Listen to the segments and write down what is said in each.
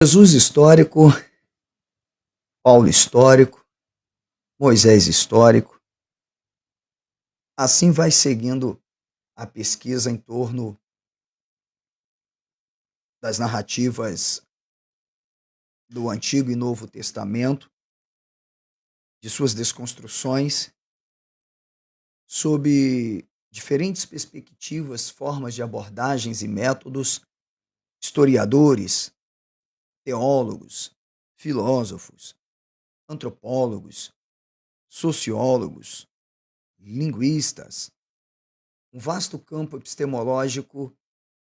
Jesus histórico, Paulo histórico, Moisés histórico. Assim vai seguindo a pesquisa em torno das narrativas do Antigo e Novo Testamento, de suas desconstruções, sob diferentes perspectivas, formas de abordagens e métodos, historiadores, teólogos, filósofos, antropólogos, sociólogos, linguistas. Um vasto campo epistemológico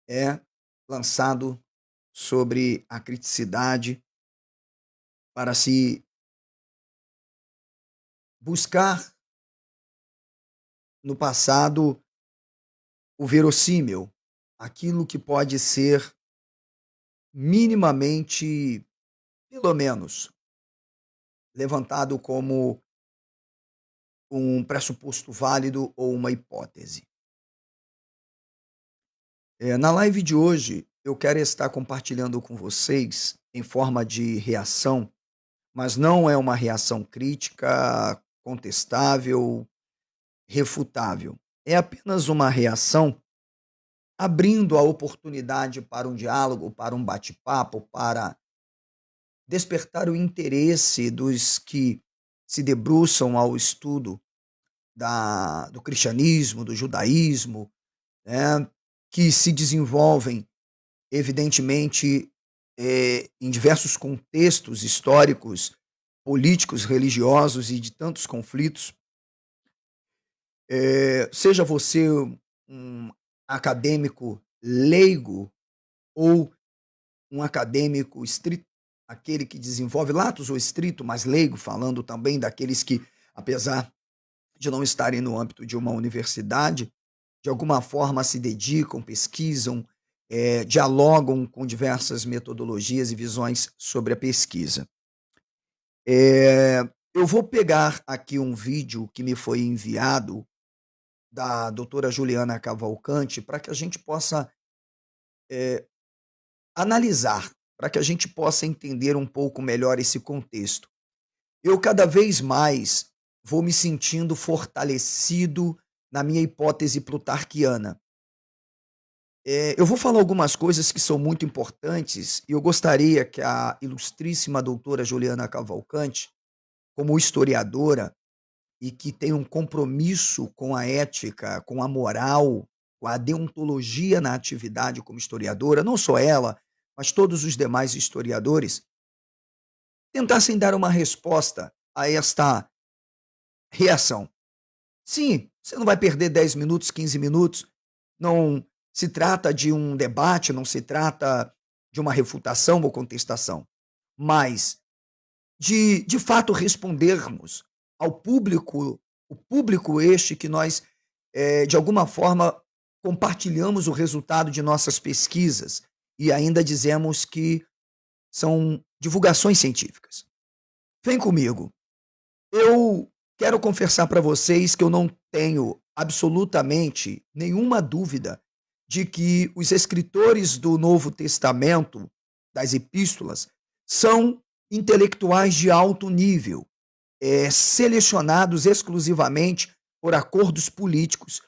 é lançado sobre a criticidade para se buscar no passado o verossímil, aquilo que pode ser minimamente, pelo menos, levantado como um pressuposto válido ou uma hipótese. Na live de hoje, eu quero estar compartilhando com vocês, em forma de reação, mas não é uma reação crítica, contestável, refutável. É apenas uma reação abrindo a oportunidade para um diálogo, para um bate-papo, para despertar o interesse dos que se debruçam ao estudo do cristianismo, do judaísmo, né, que se desenvolvem, evidentemente, em diversos contextos históricos, políticos, religiosos e de tantos conflitos. Seja você um acadêmico leigo ou um acadêmico estrito, aquele que desenvolve latos ou estrito, mas leigo, falando também daqueles que, apesar de não estarem no âmbito de uma universidade, de alguma forma se dedicam, pesquisam, dialogam com diversas metodologias e visões sobre a pesquisa. Eu vou pegar aqui um vídeo que me foi enviado da doutora Juliana Cavalcante para que a gente possa analisar, para que a gente possa entender um pouco melhor esse contexto. Eu cada vez mais vou me sentindo fortalecido na minha hipótese plutarquiana. Eu vou falar algumas coisas que são muito importantes e eu gostaria que a ilustríssima doutora Juliana Cavalcante, como historiadora e que tem um compromisso com a ética, com a moral, com a deontologia na atividade como historiadora, não só ela, mas todos os demais historiadores, tentassem dar uma resposta a esta reação. Sim, você não vai perder 10 minutos, 15 minutos, não se trata de um debate, não se trata de uma refutação ou contestação, mas de fato respondermos ao público, o público este que nós, de alguma forma, compartilhamos o resultado de nossas pesquisas e ainda dizemos que são divulgações científicas. Vem comigo. Eu quero confessar para vocês que eu não tenho absolutamente nenhuma dúvida de que os escritores do Novo Testamento, das epístolas, são intelectuais de alto nível, selecionados exclusivamente por acordos políticos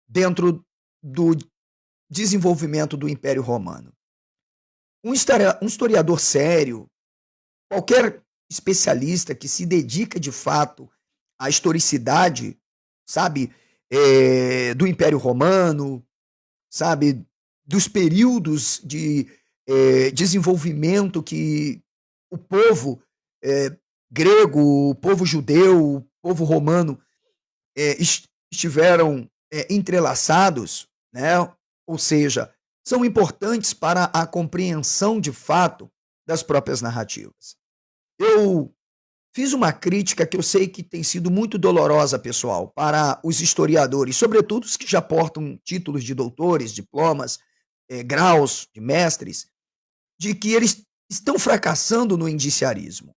dentro do desenvolvimento do Império Romano. Um historiador sério, qualquer especialista que se dedica de fato à historicidade, sabe, do Império Romano, sabe, dos períodos de desenvolvimento que o povo grego, o povo judeu, o povo romano estiveram entrelaçados, né? Ou seja, são importantes para a compreensão de fato das próprias narrativas. Eu fiz uma crítica que eu sei que tem sido muito dolorosa, pessoal, para os historiadores, sobretudo os que já portam títulos de doutores, diplomas, graus de mestres, de que eles estão fracassando no indiciarismo.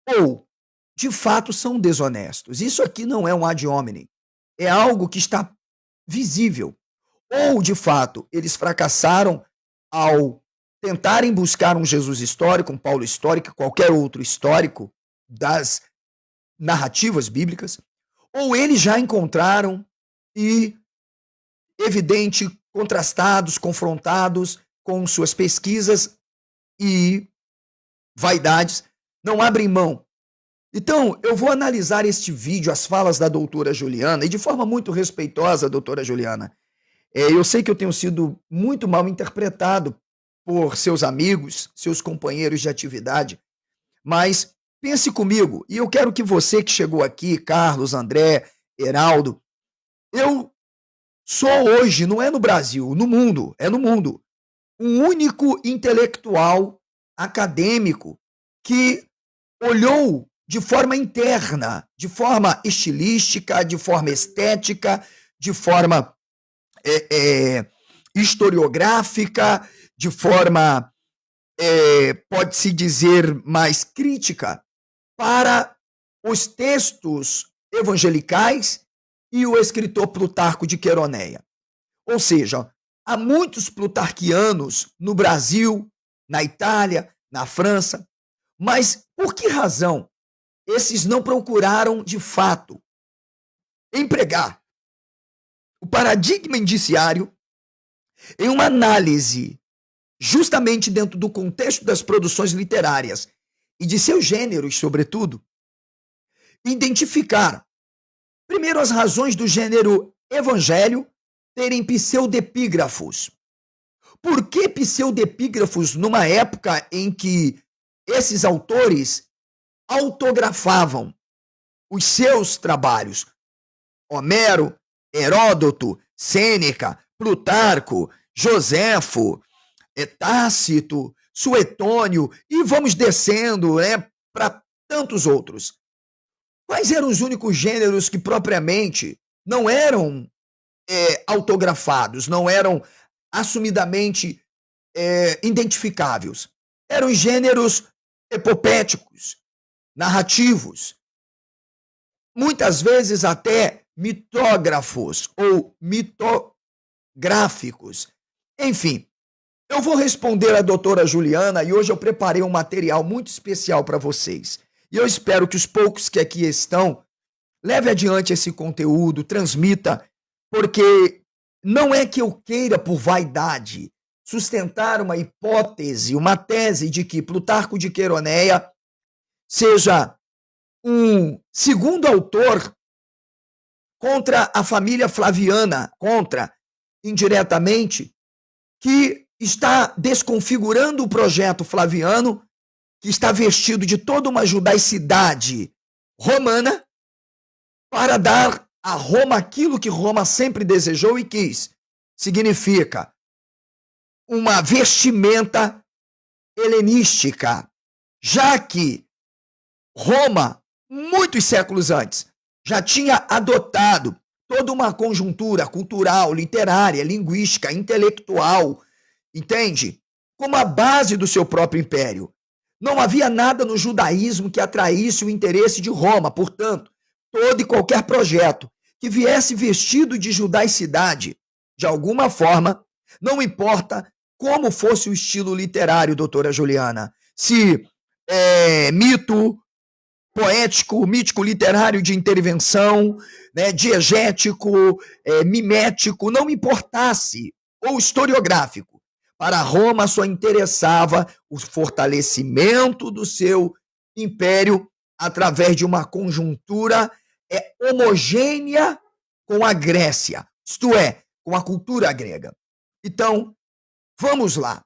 Ou, de fato, são desonestos. Isso aqui não é um ad hominem. É algo que está visível. Ou, de fato, eles fracassaram ao tentarem buscar um Jesus histórico, um Paulo histórico, qualquer outro histórico das narrativas bíblicas, ou eles já encontraram e, evidente, contrastados, confrontados com suas pesquisas e vaidades, não abrem mão. Então, eu vou analisar este vídeo, as falas da doutora Juliana, e de forma muito respeitosa, doutora Juliana. Eu sei que eu tenho sido muito mal interpretado por seus amigos, seus companheiros de atividade, mas pense comigo, e eu quero que você que chegou aqui, Carlos, André, Heraldo, eu sou hoje, não é no Brasil, no mundo, é no mundo, um único intelectual acadêmico que olhou de forma interna, de forma estilística, de forma estética, de forma historiográfica, de forma, pode-se dizer, mais crítica, para os textos evangelicais e o escritor Plutarco de Queroneia. Ou seja, há muitos plutarquianos no Brasil, na Itália, na França, mas por que razão esses não procuraram, de fato, empregar o paradigma indiciário em uma análise justamente dentro do contexto das produções literárias e de seus gêneros, sobretudo, identificar, primeiro, as razões do gênero evangelho terem pseudepígrafos. Por que pseudepígrafos numa época em que esses autores autografavam os seus trabalhos? Homero, Heródoto, Sêneca, Plutarco, Joséfo, Tácito, Suetônio, e vamos descendo para tantos outros. Quais eram os únicos gêneros que propriamente não eram autografados, não eram assumidamente identificáveis? Eram gêneros epopéticos, narrativos, muitas vezes até mitógrafos ou mitográficos. Enfim, eu vou responder à doutora Juliana e hoje eu preparei um material muito especial para vocês. E eu espero que os poucos que aqui estão leve adiante esse conteúdo, transmita, porque não é que eu queira, por vaidade, sustentar uma hipótese, uma tese de que Plutarco de Queroneia seja um segundo autor contra a família flaviana, contra, indiretamente, que está desconfigurando o projeto flaviano, que está vestido de toda uma judaicidade romana, para dar a Roma aquilo que Roma sempre desejou e quis. Significa uma vestimenta helenística, já que Roma, muitos séculos antes, já tinha adotado toda uma conjuntura cultural, literária, linguística, intelectual, entende? Como a base do seu próprio império. Não havia nada no judaísmo que atraísse o interesse de Roma, portanto, todo e qualquer projeto que viesse vestido de judaicidade, de alguma forma, não importa como fosse o estilo literário, doutora Juliana, se mito poético, mítico, literário de intervenção, diegético, mimético, não importasse, ou historiográfico. Para Roma só interessava o fortalecimento do seu império através de uma conjuntura homogênea com a Grécia, isto é, com a cultura grega. Então, vamos lá.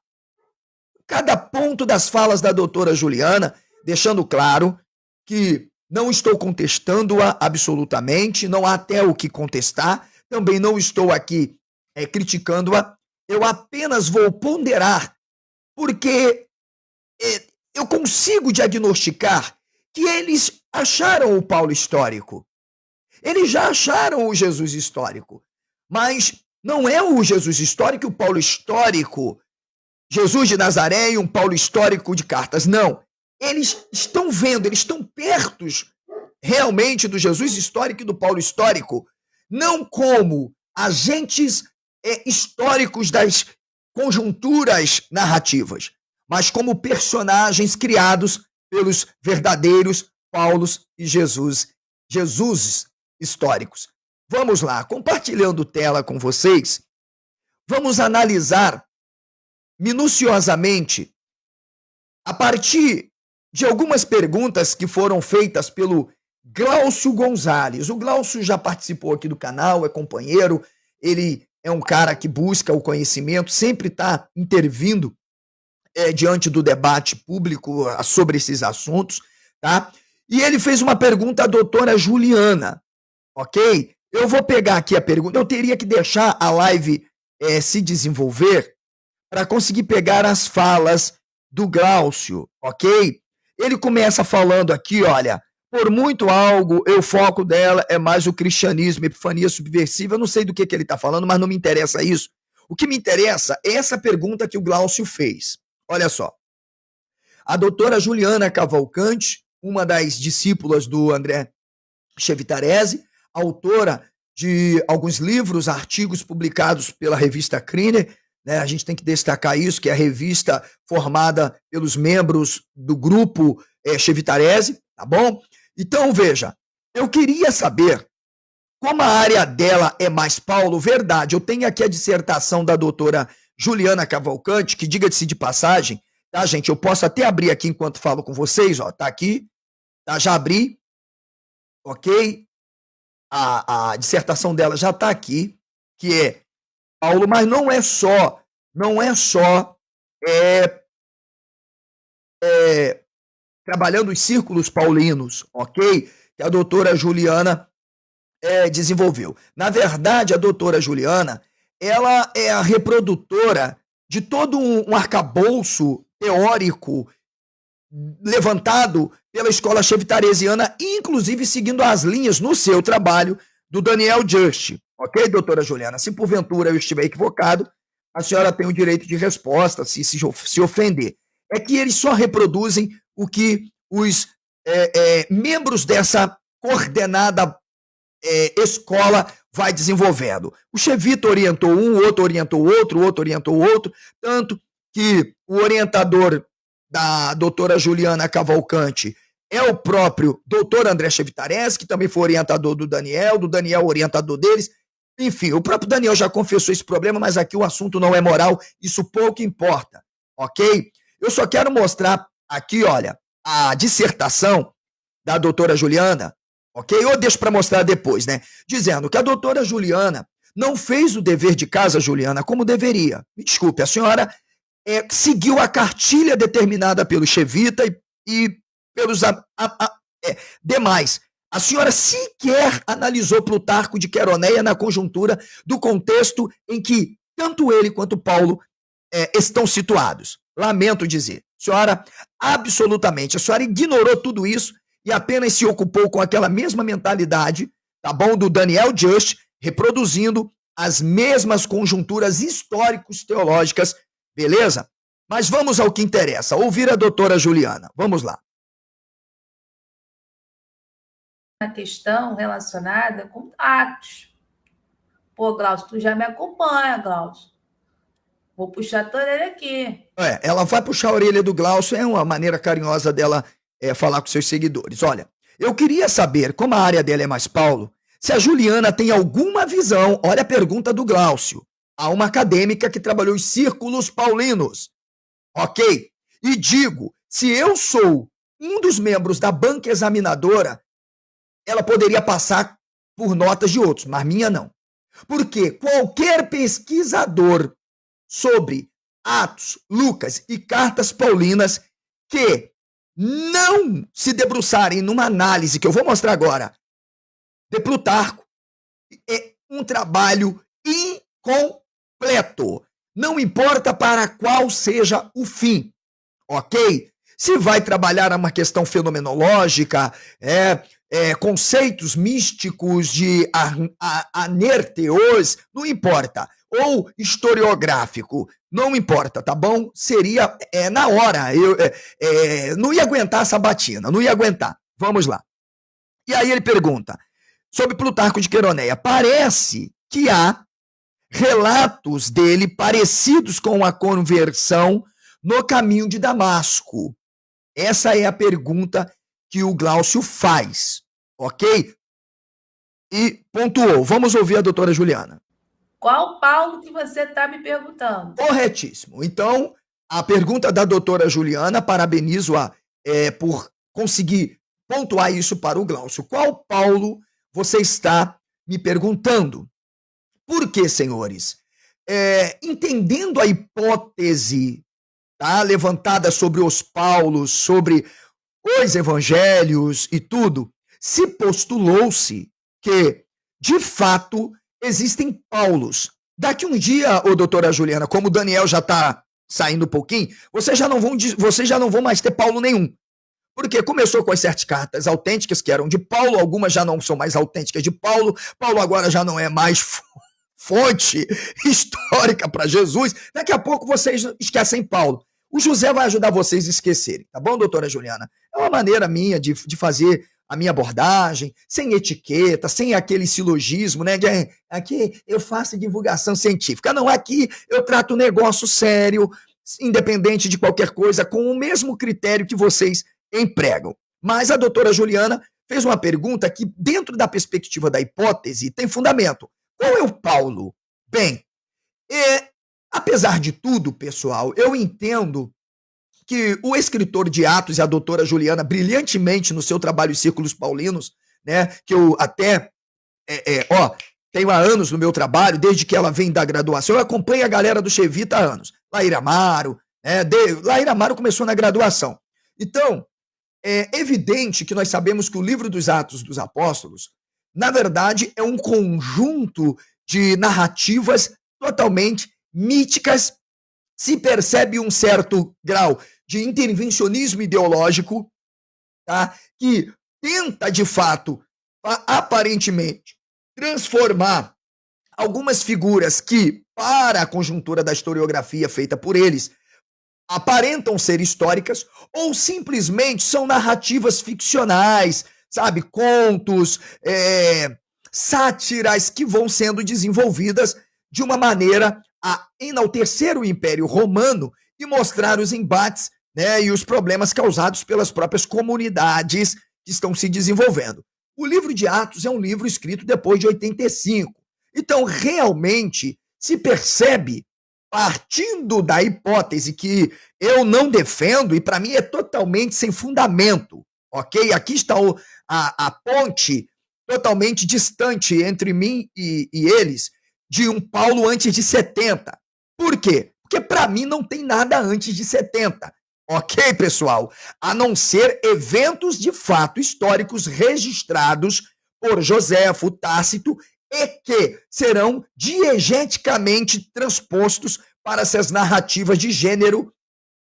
Cada ponto das falas da doutora Juliana, deixando claro que não estou contestando-a absolutamente, não há até o que contestar, também não estou aqui criticando-a, eu apenas vou ponderar, porque eu consigo diagnosticar que eles acharam o Paulo histórico. Eles já acharam o Jesus histórico, mas não é o Jesus histórico e o Paulo histórico, Jesus de Nazaré e um Paulo histórico de cartas, não. Eles estão vendo, eles estão perto realmente do Jesus histórico e do Paulo histórico, não como agentes históricos das conjunturas narrativas, mas como personagens criados pelos verdadeiros Paulos e Jesuses históricos. Vamos lá, compartilhando tela com vocês, vamos analisar minuciosamente a partir de algumas perguntas que foram feitas pelo Glaucio Gonzalez. O Glaucio já participou aqui do canal, é companheiro, ele é um cara que busca o conhecimento, sempre está intervindo diante do debate público sobre esses assuntos, tá? E ele fez uma pergunta à doutora Juliana, ok? Eu vou pegar aqui a pergunta, eu teria que deixar a live se desenvolver para conseguir pegar as falas do Glaucio, ok? Ele começa falando aqui, olha, por muito algo, o foco dela é mais o cristianismo, epifania subversiva, eu não sei do que ele está falando, mas não me interessa isso. O que me interessa é essa pergunta que o Glaucio fez. Olha só, a doutora Juliana Cavalcante, uma das discípulas do André Chevitarese, autora de alguns livros, artigos publicados pela revista Criner, né? A gente tem que destacar isso, que é a revista formada pelos membros do grupo Chevitarese, tá bom? Então, veja, eu queria saber como a área dela é mais Paulo, verdade, eu tenho aqui a dissertação da doutora Juliana Cavalcante, que diga-se de passagem, tá, gente? Eu posso até abrir aqui enquanto falo com vocês, ó, tá aqui, tá? Já abri, ok? A dissertação dela já tá aqui, que é Paulo, mas não é só trabalhando os círculos paulinos, ok? Que a doutora Juliana desenvolveu. Na verdade, a doutora Juliana, ela é a reprodutora de todo um arcabouço teórico levantado pela escola chevitaresiana, inclusive seguindo as linhas no seu trabalho do Daniel Just. Ok, doutora Juliana? Se porventura eu estiver equivocado, a senhora tem o direito de resposta, se ofender. É que eles só reproduzem o que os membros dessa coordenada escola vai desenvolvendo. O Chevita orientou um, o outro orientou outro, o outro orientou outro, tanto que o orientador da doutora Juliana Cavalcante é o próprio doutor André Chevitarese, que também foi orientador do Daniel orientador deles. Enfim, o próprio Daniel já confessou esse problema, mas aqui o assunto não é moral, isso pouco importa, ok? Eu só quero mostrar aqui, olha, a dissertação da doutora Juliana, ok? Ou deixo para mostrar depois, né? Dizendo que a doutora Juliana não fez o dever de casa, Juliana, como deveria. Me desculpe, a senhora seguiu a cartilha determinada pelo Chevita e pelos demais. A senhora sequer analisou Plutarco de Queroneia na conjuntura do contexto em que tanto ele quanto Paulo estão situados. Lamento dizer. Senhora, absolutamente, a senhora ignorou tudo isso e apenas se ocupou com aquela mesma mentalidade, tá bom, do Daniel Just, reproduzindo as mesmas conjunturas históricos teológicas, beleza? Mas vamos ao que interessa, ouvir a doutora Juliana. Vamos lá. Uma questão relacionada com Atos. Pô, Glaucio, tu já me acompanha, Glaucio. Vou puxar a tua orelha aqui. Ela vai puxar a orelha do Glaucio, é uma maneira carinhosa dela falar com seus seguidores. Olha, eu queria saber, como a área dela é mais Paulo, se a Juliana tem alguma visão, olha a pergunta do Glaucio, a uma acadêmica que trabalhou em círculos paulinos, ok? E digo, se eu sou um dos membros da banca examinadora, ela poderia passar por notas de outros, mas minha não. Porque qualquer pesquisador sobre Atos, Lucas e cartas paulinas que não se debruçarem numa análise que eu vou mostrar agora de Plutarco, é um trabalho incompleto. Não importa para qual seja o fim, ok? Se vai trabalhar uma questão fenomenológica, conceitos místicos de anerteos, não importa. Ou historiográfico, não importa, tá bom? Seria na hora, eu não ia aguentar essa batina, não ia aguentar. Vamos lá. E aí ele pergunta, sobre Plutarco de Queroneia, parece que há relatos dele parecidos com a conversão no caminho de Damasco? Essa é a pergunta que o Glaucio faz, ok? E pontuou. Vamos ouvir a doutora Juliana. Qual Paulo que você está me perguntando? Corretíssimo. Então, a pergunta da doutora Juliana, parabenizo-a por conseguir pontuar isso para o Glaucio. Qual Paulo você está me perguntando? Por quê, senhores? Entendendo a hipótese levantada sobre os Paulos, sobre os evangelhos e tudo, se postulou-se que, de fato, existem Paulos. Daqui um dia, doutora Juliana, como o Daniel já está saindo um pouquinho, vocês já não vão mais ter Paulo nenhum. Porque começou com as 7 cartas autênticas, que eram de Paulo, algumas já não são mais autênticas de Paulo, Paulo agora já não é mais fonte histórica para Jesus, daqui a pouco vocês esquecem Paulo. O José vai ajudar vocês a esquecerem, tá bom, doutora Juliana? É uma maneira minha de fazer a minha abordagem, sem etiqueta, sem aquele silogismo, né? Aqui eu faço divulgação científica. Não, aqui eu trato um negócio sério, independente de qualquer coisa, com o mesmo critério que vocês empregam. Mas a doutora Juliana fez uma pergunta que, dentro da perspectiva da hipótese, tem fundamento. Qual é o Paulo? Bem, apesar de tudo, pessoal, eu entendo que o escritor de Atos e a doutora Juliana, brilhantemente no seu trabalho Círculos Paulinos, né, que eu até tenho há anos no meu trabalho, desde que ela vem da graduação, eu acompanho a galera do Chevita há anos. Laíra Amaro, Laíra Amaro começou na graduação. Então, é evidente que nós sabemos que o livro dos Atos dos Apóstolos, na verdade, é um conjunto de narrativas totalmente míticas. Se percebe um certo grau de intervencionismo ideológico, tá? Que tenta, de fato, aparentemente, transformar algumas figuras que, para a conjuntura da historiografia feita por eles, aparentam ser históricas, ou simplesmente são narrativas ficcionais, sabe? Contos, sátiras que vão sendo desenvolvidas de uma maneira a enaltecer o Império Romano e mostrar os embates, né, e os problemas causados pelas próprias comunidades que estão se desenvolvendo. O livro de Atos é um livro escrito depois de 85. Então, realmente, se percebe, partindo da hipótese que eu não defendo, e para mim é totalmente sem fundamento, ok? Aqui está a ponte totalmente distante entre mim e eles, de um Paulo antes de 70. Por quê? Porque para mim não tem nada antes de 70. Ok, pessoal? A não ser eventos de fato históricos registrados por Joséfo, Tácito, e que serão diegeticamente transpostos para essas narrativas de gênero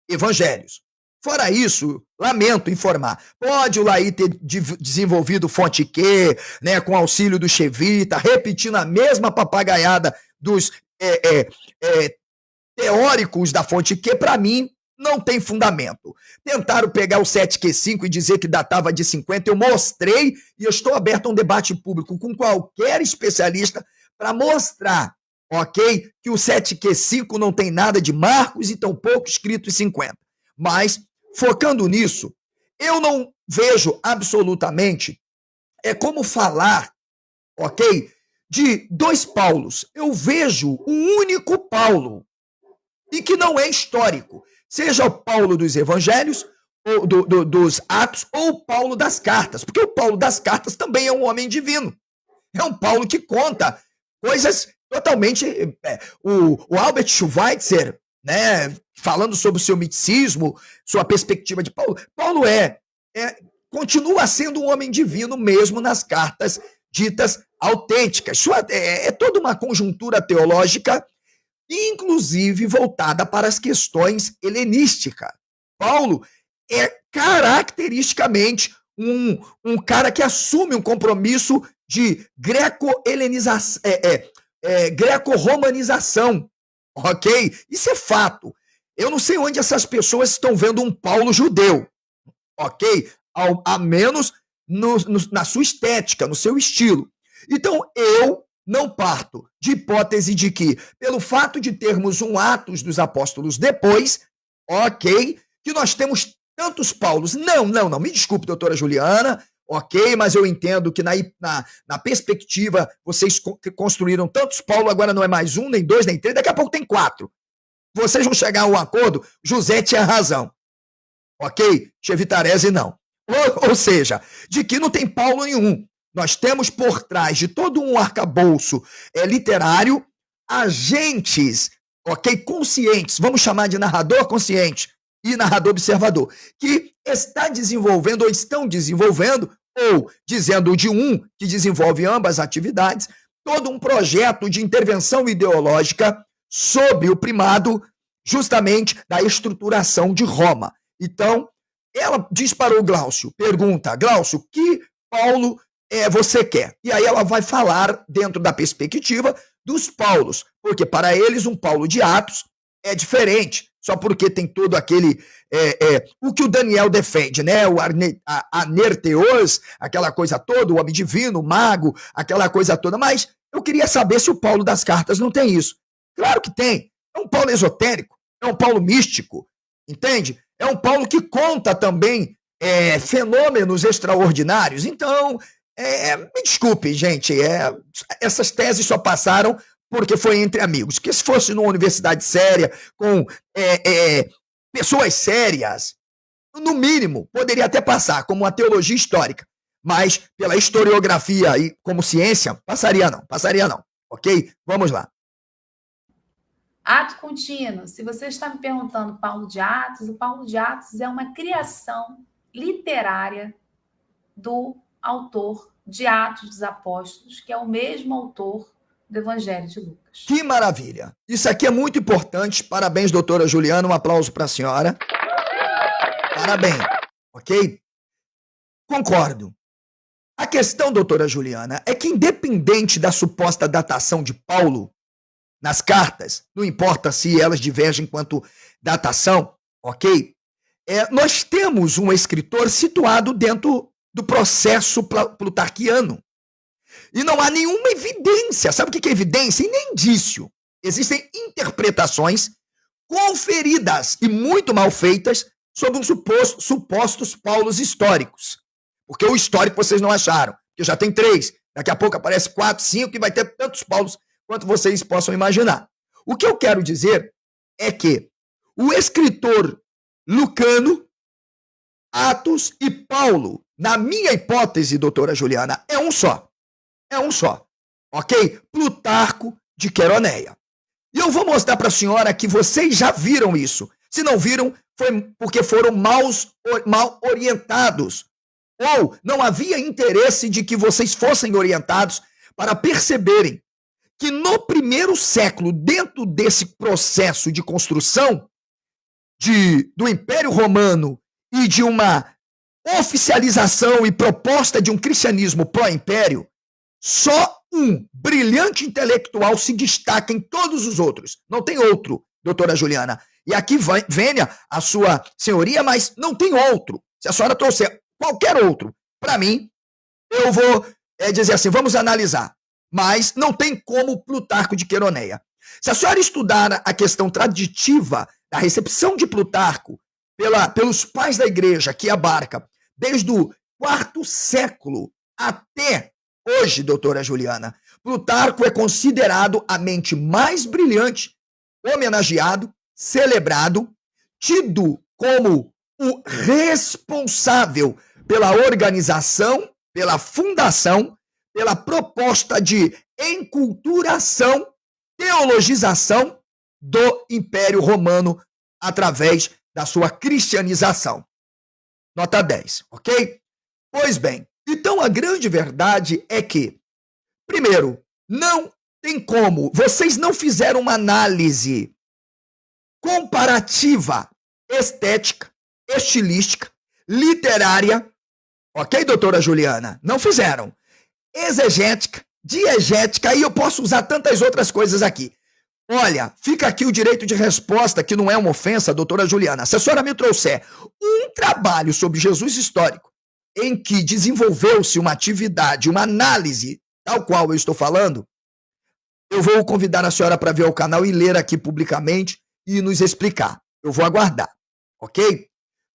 evangelhos. Fora isso, lamento informar, pode o Laí ter desenvolvido fonte Q, né, com auxílio do Chevita, repetindo a mesma papagaiada dos teóricos da fonte Q, para mim, não tem fundamento. Tentaram pegar o 7Q5 e dizer que datava de 50, eu mostrei e eu estou aberto a um debate público com qualquer especialista para mostrar, ok, que o 7Q5 não tem nada de Marcos e tampouco escrito em 50. Mas, focando nisso, eu não vejo absolutamente como falar, ok, de 2 Paulos. Eu vejo um único Paulo e que não é histórico. Seja o Paulo dos Evangelhos, ou dos Atos, ou o Paulo das Cartas, porque o Paulo das Cartas também é um homem divino. É um Paulo que conta coisas totalmente... O Albert Schweitzer, né, falando sobre o seu miticismo, sua perspectiva de Paulo, Paulo continua sendo um homem divino mesmo nas cartas ditas autênticas. É toda uma conjuntura teológica, inclusive voltada para as questões helenísticas. Paulo é caracteristicamente um cara que assume um compromisso de greco-romanização, ok? Isso é fato. Eu não sei onde essas pessoas estão vendo um Paulo judeu, ok? A menos na sua estética, no seu estilo. Então, eu não parto de hipótese de que, pelo fato de termos um Atos dos Apóstolos depois, ok, que nós temos tantos Paulos. Não, me desculpe, doutora Juliana, ok, mas eu entendo que na perspectiva vocês construíram tantos Paulo, agora não é mais um, nem dois, nem três, daqui a pouco tem 4. Vocês vão chegar a um acordo, José tinha razão, ok? Chevitarese não. Ou seja, de que não tem Paulo nenhum. Nós temos por trás de todo um arcabouço literário agentes, ok, conscientes, vamos chamar de narrador consciente e narrador observador, que está desenvolvendo ou estão desenvolvendo, ou dizendo de um que desenvolve ambas atividades, todo um projeto de intervenção ideológica sob o primado justamente da estruturação de Roma. Então, ela diz para o Glaucio, pergunta, Glaucio, que Paulo você quer? E aí ela vai falar dentro da perspectiva dos Paulos, porque para eles um Paulo de Atos é diferente, só porque tem todo aquele, o que o Daniel defende, né? O anerteos, aquela coisa toda, o homem divino, o mago, aquela coisa toda, mas eu queria saber se o Paulo das cartas não tem isso. Claro que tem, é um Paulo esotérico, é um Paulo místico, entende? É um Paulo que conta também fenômenos extraordinários. Então, me desculpe, gente, essas teses só passaram porque foi entre amigos. Que se fosse numa universidade séria, com pessoas sérias, no mínimo, poderia até passar, como uma teologia histórica. Mas, pela historiografia e como ciência, passaria não. Ok? Vamos lá. Ato contínuo. Se você está me perguntando Paulo de Atos, o Paulo de Atos é uma criação literária do autor de Atos dos Apóstolos, que é o mesmo autor do Evangelho de Lucas. Que maravilha! Isso aqui é muito importante. Parabéns, doutora Juliana. Um aplauso para a senhora. Parabéns, ok? Concordo. A questão, doutora Juliana, é que independente da suposta datação de Paulo nas cartas, não importa se elas divergem quanto datação, ok? Nós temos um escritor situado dentro do processo plutarquiano. E não há nenhuma evidência. Sabe o que é evidência? E nem indício. Existem interpretações conferidas e muito mal feitas sobre supostos Paulos históricos. Porque o histórico vocês não acharam. Porque já tem 3. Daqui a pouco aparece 4, 5 e vai ter tantos Paulos quanto vocês possam imaginar. O que eu quero dizer é que o escritor lucano, Atos e Paulo, na minha hipótese, doutora Juliana, é um só. Ok? Plutarco de Queroneia. E eu vou mostrar para a senhora que vocês já viram isso. Se não viram, foi porque foram mal orientados. Ou não havia interesse de que vocês fossem orientados para perceberem que no primeiro século, dentro desse processo de construção do Império Romano e de uma oficialização e proposta de um cristianismo pró-império, só um brilhante intelectual se destaca em todos os outros. Não tem outro, doutora Juliana. E aqui venha a sua senhoria, mas não tem outro. Se a senhora trouxer qualquer outro, para mim, eu vou dizer assim, vamos analisar. Mas não tem como Plutarco de Queroneia. Se a senhora estudar a questão traditiva da recepção de Plutarco pelos pais da igreja, que abarca desde o 4º século até hoje, doutora Juliana, Plutarco é considerado a mente mais brilhante, homenageado, celebrado, tido como o responsável pela organização, pela fundação, pela proposta de enculturação, teologização do Império Romano através da sua cristianização. Nota 10, ok? Pois bem, então a grande verdade é que, primeiro, não tem como, vocês não fizeram uma análise comparativa, estética, estilística, literária, ok, doutora Juliana? Não fizeram. Exegética, diegética, e eu posso usar tantas outras coisas aqui. Olha, fica aqui o direito de resposta, que não é uma ofensa, doutora Juliana. Se a senhora me trouxer um trabalho sobre Jesus histórico, em que desenvolveu-se uma atividade, uma análise, tal qual eu estou falando, Eu vou convidar a senhora para ver o canal e ler aqui publicamente e nos explicar. Eu vou aguardar, ok?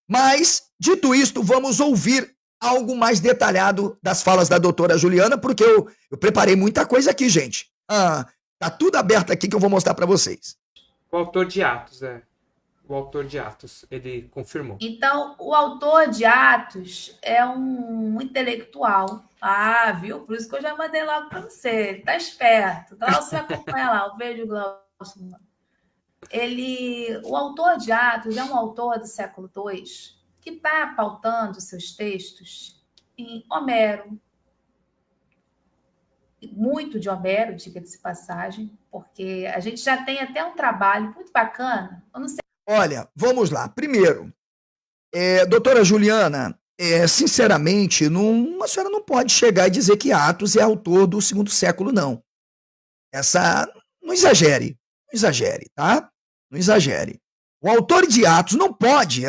Mas, dito isto, vamos ouvir algo mais detalhado das falas da doutora Juliana, porque eu preparei muita coisa aqui, gente. Tá tudo aberto aqui que eu vou mostrar para vocês. O autor de Atos, o autor de Atos, ele confirmou. Então, o autor de Atos é um intelectual. Ah, viu? Por isso que eu já mandei logo para você. Ele tá esperto. Glaucio acompanha lá. Eu vejo o Glaucio. O autor de Atos é um autor do século II que está pautando seus textos em Homero. Muito de Homero, diga-se de passagem, porque a gente já tem até um trabalho muito bacana. Eu não sei. Olha, vamos lá. Primeiro, doutora Juliana, sinceramente, a senhora não pode chegar e dizer que Atos é autor do segundo século, não. Não exagere, tá? Não exagere. O autor de Atos não pode,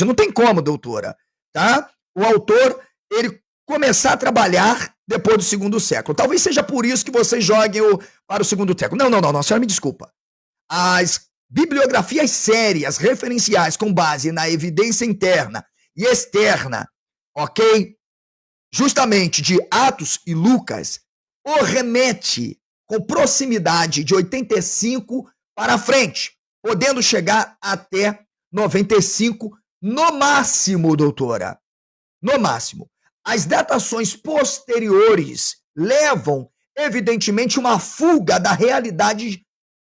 não tem como, doutora, tá? O autor, ele começar a trabalhar depois do segundo século. Talvez seja por isso que vocês joguem para o segundo século. Não, a senhora me desculpa. As bibliografias sérias, referenciais, com base na evidência interna e externa, ok? Justamente de Atos e Lucas, o remete com proximidade de 85 para frente, podendo chegar até 95 no máximo, doutora. No máximo. As datações posteriores levam, evidentemente, uma fuga da realidade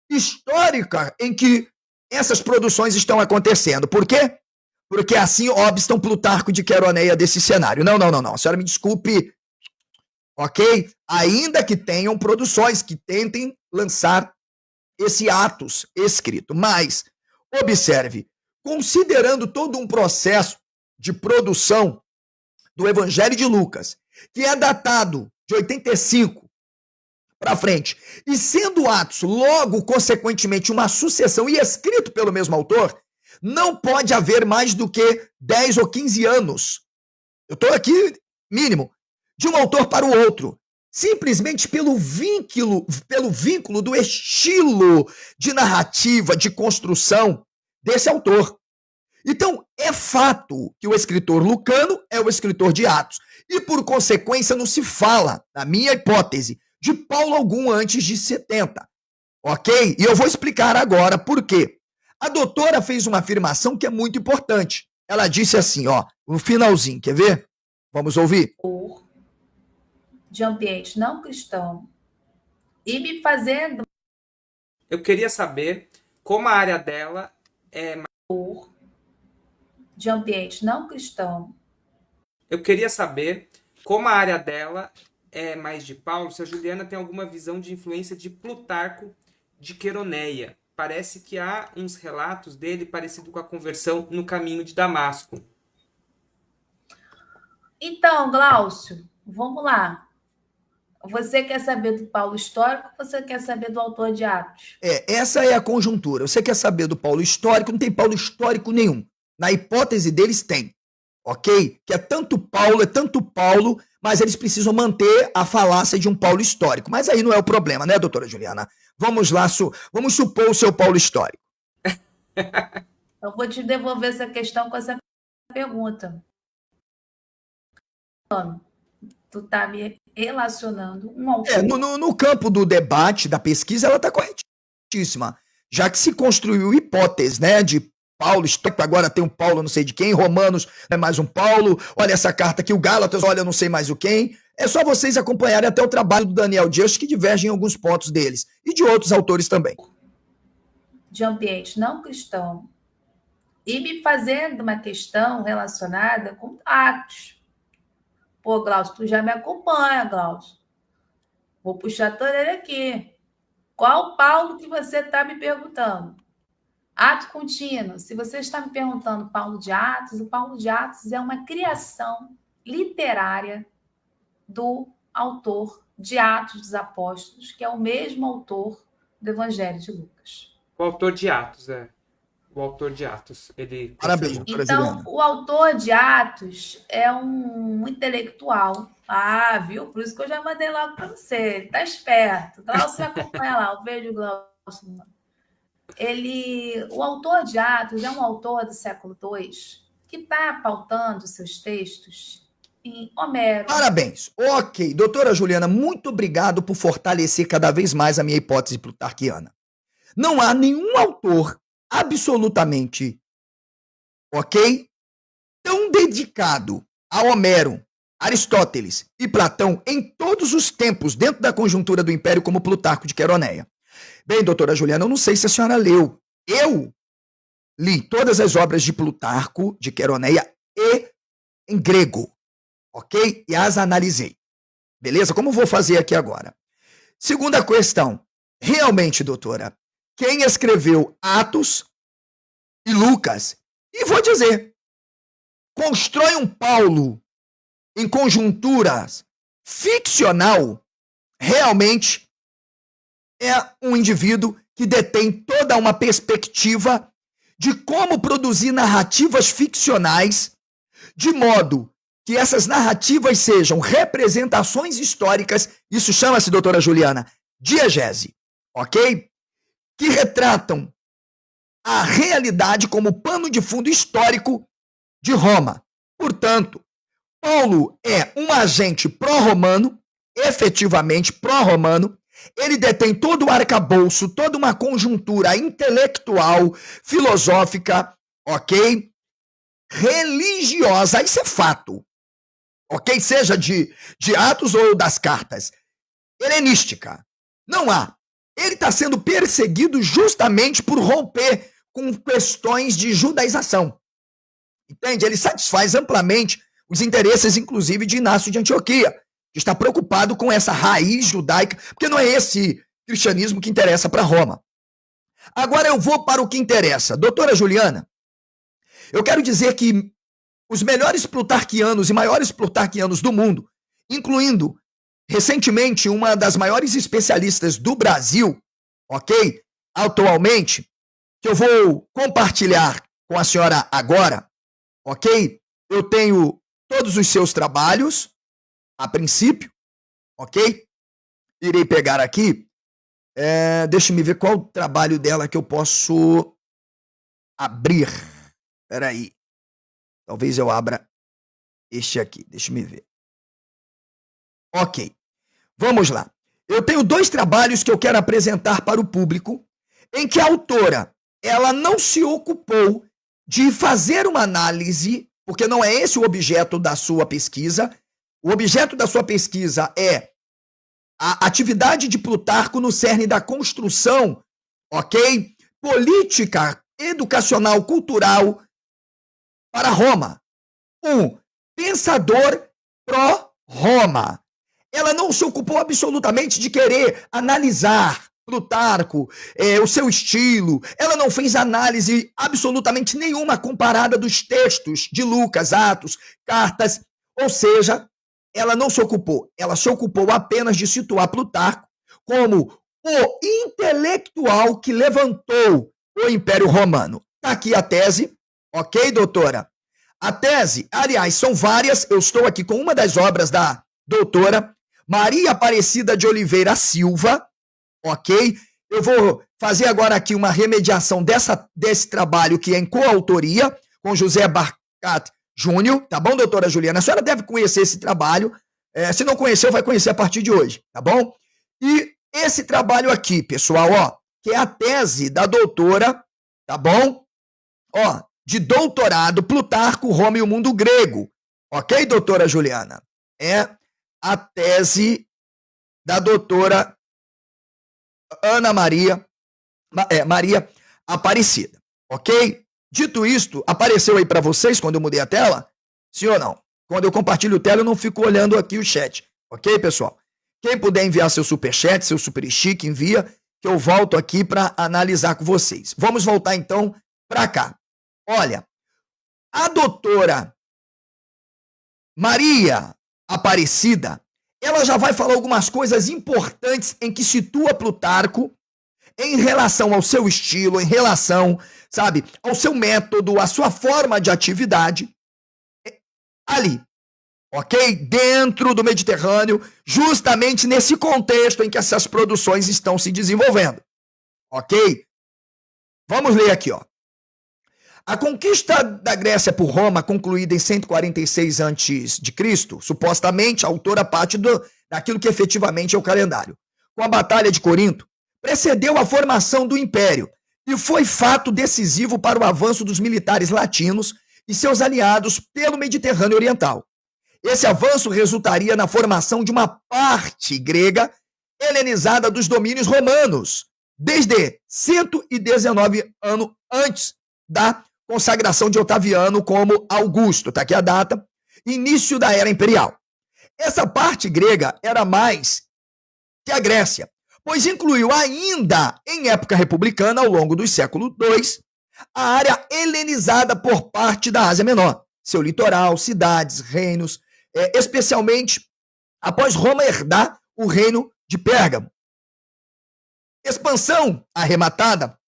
histórica em que essas produções estão acontecendo. Por quê? Porque assim obstam Plutarco de Queroneia desse cenário. Não. A senhora me desculpe, ok? Ainda que tenham produções que tentem lançar esse Atos escrito. Mas, observe, considerando todo um processo de produção do Evangelho de Lucas, que é datado de 85 para frente, e sendo Atos logo, consequentemente, uma sucessão e escrito pelo mesmo autor, não pode haver mais do que 10 ou 15 anos. Eu estou aqui, mínimo, de um autor para o outro, simplesmente pelo vínculo do estilo de narrativa, de construção desse autor. Então, é fato que o escritor lucano é o escritor de Atos. E, por consequência, não se fala, na minha hipótese, de Paulo algum antes de 70. Ok? E eu vou explicar agora por quê. A doutora fez uma afirmação que é muito importante. Ela disse assim, ó, no finalzinho, quer ver? Vamos ouvir? De ambiente não cristão e me fazendo... Eu queria saber como a área dela é... De ambiente não cristão. Eu queria saber como a área dela é mais de Paulo, se a Juliana tem alguma visão de influência de Plutarco de Queroneia. Parece que há uns relatos dele parecido com a conversão no caminho de Damasco. Então, Glaucio, vamos lá. Você quer saber do Paulo histórico ou você quer saber do autor de Atos? Essa é a conjuntura. Você quer saber do Paulo histórico? Não tem Paulo histórico nenhum. Na hipótese deles tem, ok? Que é tanto Paulo, mas eles precisam manter a falácia de um Paulo histórico. Mas aí não é o problema, né, doutora Juliana? Vamos lá, vamos supor o seu Paulo histórico. Eu vou te devolver essa questão com essa pergunta. Tu tá me relacionando um autor... No campo do debate, da pesquisa, ela está corretíssima. Já que se construiu hipótese, né, de Paulo histórico, agora tem um Paulo não sei de quem, Romanos é mais um Paulo, olha essa carta aqui, o Gálatas, olha não sei mais o quem. É só vocês acompanharem até o trabalho do Daniel Dias, que divergem em alguns pontos deles, e de outros autores também. De ambiente não cristão, e me fazendo uma questão relacionada com Atos. Pô, Glaucio, tu já me acompanha, Glaucio. Vou puxar a orelha aqui. Qual Paulo que você está me perguntando? Ato contínuo. Se você está me perguntando Paulo de Atos, o Paulo de Atos é uma criação literária do autor de Atos dos Apóstolos, que é o mesmo autor do Evangelho de Lucas. O autor de Atos, O autor de Atos. Ele... Parabéns, então, o autor de Atos é um intelectual. Ah, viu? Por isso que eu já mandei logo para você. Ele tá esperto. Glaucio acompanha lá. Um beijo, Glaucio. O autor de Atos é um autor do século II que está pautando seus textos em Homero. Parabéns. Ok, doutora Juliana, muito obrigado por fortalecer cada vez mais a minha hipótese plutarquiana. Não há nenhum autor absolutamente, ok, tão dedicado a Homero, Aristóteles e Platão em todos os tempos dentro da conjuntura do Império como Plutarco de Queroneia. Bem, doutora Juliana, eu não sei se a senhora leu. Eu li todas as obras de Plutarco de Queroneia e em grego, ok? E as analisei. Beleza? Como vou fazer aqui agora? Segunda questão. Realmente, doutora, quem escreveu Atos e Lucas, e vou dizer, constrói um Paulo em conjunturas ficcional, realmente é um indivíduo que detém toda uma perspectiva de como produzir narrativas ficcionais de modo que essas narrativas sejam representações históricas, isso chama-se, doutora Juliana, diegese, ok? Que retratam a realidade como pano de fundo histórico de Roma. Portanto, Paulo é um agente pró-romano, efetivamente pró-romano. Ele detém todo o arcabouço, toda uma conjuntura intelectual, filosófica, ok? Religiosa, isso é fato, ok? Seja de Atos ou das cartas. Helenística. Não há. Ele está sendo perseguido justamente por romper com questões de judaização. Entende? Ele satisfaz amplamente os interesses, inclusive, de Inácio de Antioquia, que está preocupado com essa raiz judaica, porque não é esse cristianismo que interessa para Roma. Agora eu vou para o que interessa. Doutora Juliana, eu quero dizer que os melhores plutarquianos e maiores plutarquianos do mundo, incluindo, recentemente, uma das maiores especialistas do Brasil, ok? Atualmente, que eu vou compartilhar com a senhora agora, ok? Eu tenho todos os seus trabalhos, a princípio, ok? Irei pegar aqui, deixa-me ver qual trabalho dela que eu posso abrir. Espera aí. Talvez eu abra este aqui, deixa-me ver. Ok, vamos lá. Eu tenho 2 trabalhos que eu quero apresentar para o público, em que a autora, ela não se ocupou de fazer uma análise, porque não é esse o objeto da sua pesquisa. O objeto da sua pesquisa é a atividade de Plutarco no cerne da construção, ok? Política, educacional, cultural para Roma. Um pensador pró-Roma. Ela não se ocupou absolutamente de querer analisar Plutarco, o seu estilo. Ela não fez análise absolutamente nenhuma comparada dos textos de Lucas, Atos, cartas. Ou seja, ela não se ocupou. Ela se ocupou apenas de situar Plutarco como o intelectual que levantou o Império Romano. Está aqui a tese, ok, doutora? A tese, aliás, são várias. Eu estou aqui com uma das obras da doutora Maria Aparecida de Oliveira Silva, ok? Eu vou fazer agora aqui uma remediação desse trabalho que é em coautoria com José Barcat Júnior, tá bom, doutora Juliana? A senhora deve conhecer esse trabalho. Se não conheceu, vai conhecer a partir de hoje, tá bom? E esse trabalho aqui, pessoal, ó, que é a tese da doutora, tá bom? Ó, de doutorado, Plutarco, Roma e o Mundo Grego. Ok, doutora Juliana? É a tese da doutora Ana Maria Aparecida. Ok? Dito isto, apareceu aí para vocês quando eu mudei a tela? Sim ou não? Quando eu compartilho tela, eu não fico olhando aqui o chat. Ok, pessoal? Quem puder enviar seu superchat, seu super chique, envia, que eu volto aqui para analisar com vocês. Vamos voltar então para cá. Olha, a doutora Maria Aparecida, ela já vai falar algumas coisas importantes em que situa Plutarco em relação ao seu estilo, em relação, sabe, ao seu método, à sua forma de atividade ali, ok? Dentro do Mediterrâneo, justamente nesse contexto em que essas produções estão se desenvolvendo, ok? Vamos ler aqui, ó. A conquista da Grécia por Roma, concluída em 146 a.C., supostamente a autora parte daquilo que efetivamente é o calendário, com a Batalha de Corinto, precedeu a formação do Império e foi fato decisivo para o avanço dos militares latinos e seus aliados pelo Mediterrâneo Oriental. Esse avanço resultaria na formação de uma parte grega helenizada dos domínios romanos, desde 119 anos antes da consagração de Otaviano como Augusto, tá aqui a data, início da Era Imperial. Essa parte grega era mais que a Grécia, pois incluiu ainda, em época republicana, ao longo dos séculos II, a área helenizada por parte da Ásia Menor, seu litoral, cidades, reinos, especialmente após Roma herdar o reino de Pérgamo. Expansão arrematada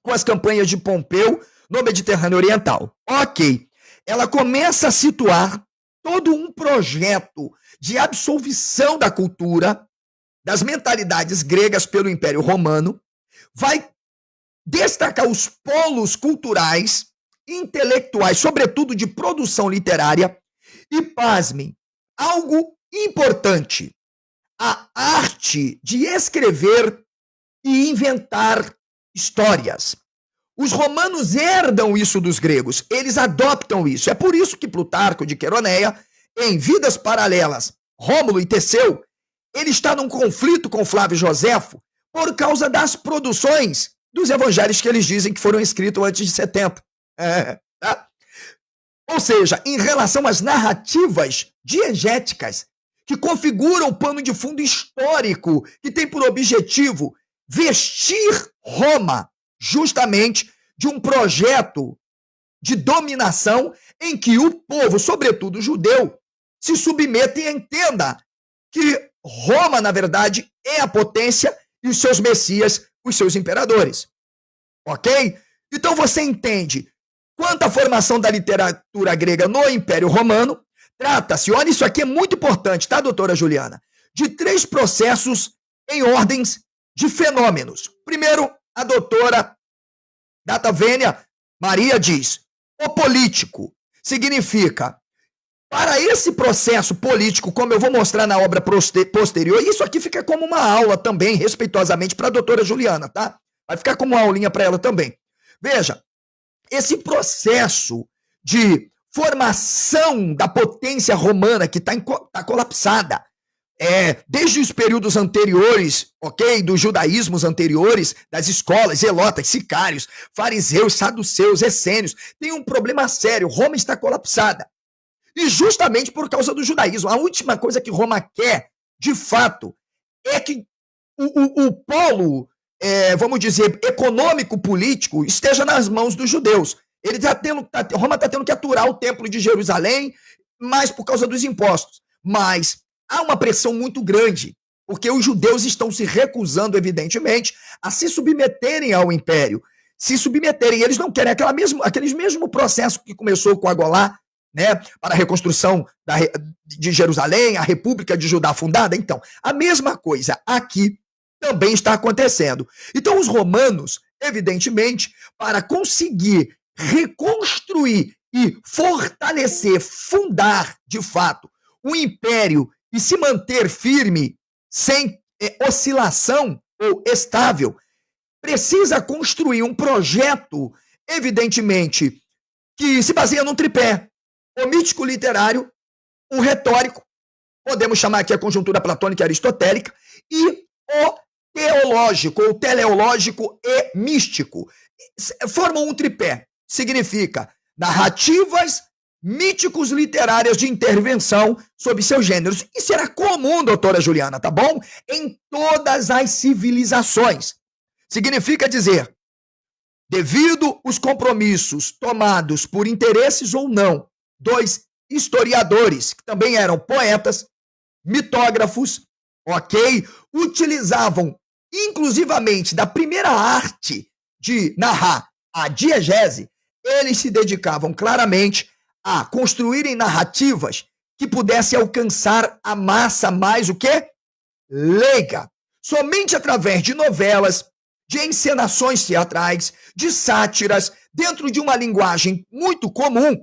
com as campanhas de Pompeu no Mediterrâneo Oriental. Ok, ela começa a situar todo um projeto de absolvição da cultura, das mentalidades gregas pelo Império Romano, vai destacar os polos culturais, intelectuais, sobretudo de produção literária, e, pasmem, algo importante, a arte de escrever e inventar histórias. Os romanos herdam isso dos gregos, eles adoptam isso. É por isso que Plutarco de Queroneia, em Vidas Paralelas, Rômulo e Teseu, ele está num conflito com Flávio Joséfo por causa das produções dos evangelhos que eles dizem que foram escritos antes de 70. Tá? Ou seja, em relação às narrativas diegéticas que configuram o pano de fundo histórico que tem por objetivo vestir Roma justamente de um projeto de dominação em que o povo, sobretudo o judeu, se submeta e entenda que Roma, na verdade, é a potência e os seus messias, os seus imperadores. Ok? Então você entende quanto à formação da literatura grega no Império Romano, trata-se, olha, isso aqui é muito importante, tá, doutora Juliana? De 3 processos em ordens de fenômenos. Primeiro, a doutora Data Vênia Maria diz, o político significa, para esse processo político, como eu vou mostrar na obra posterior, isso aqui fica como uma aula também, respeitosamente, para a doutora Juliana, tá? Vai ficar como uma aulinha para ela também. Veja, esse processo de formação da potência romana que está colapsada, desde os períodos anteriores, ok, dos judaísmos anteriores, das escolas, zelotas, sicários, fariseus, saduceus, essênios, tem um problema sério, Roma está colapsada. E justamente por causa do judaísmo, a última coisa que Roma quer, de fato, é que o polo, vamos dizer, econômico-político esteja nas mãos dos judeus. Roma está tendo que aturar o templo de Jerusalém, mas por causa dos impostos. Mas há uma pressão muito grande, porque os judeus estão se recusando, evidentemente, a se submeterem ao império. Se submeterem, eles não querem aquele mesmo processo que começou com a Golá, né, para a reconstrução de Jerusalém, a República de Judá fundada. Então, a mesma coisa aqui também está acontecendo. Então, os romanos, evidentemente, para conseguir reconstruir e fortalecer, fundar, de fato, o império e se manter firme, sem oscilação ou estável, precisa construir um projeto, evidentemente, que se baseia num tripé. O mítico literário, o retórico, podemos chamar aqui a conjuntura platônica e aristotélica, e o teológico, ou teleológico e místico. Formam um tripé. Significa narrativas míticos literárias de intervenção sobre seus gêneros. Isso era comum, doutora Juliana, tá bom? Em todas as civilizações. Significa dizer, devido os compromissos tomados por interesses ou não, 2 historiadores, que também eram poetas, mitógrafos, ok? Utilizavam inclusivamente da primeira arte de narrar, a diegese, eles se dedicavam claramente a construírem narrativas que pudesse alcançar a massa mais o quê? Leiga. Somente através de novelas, de encenações teatrais, de sátiras, dentro de uma linguagem muito comum,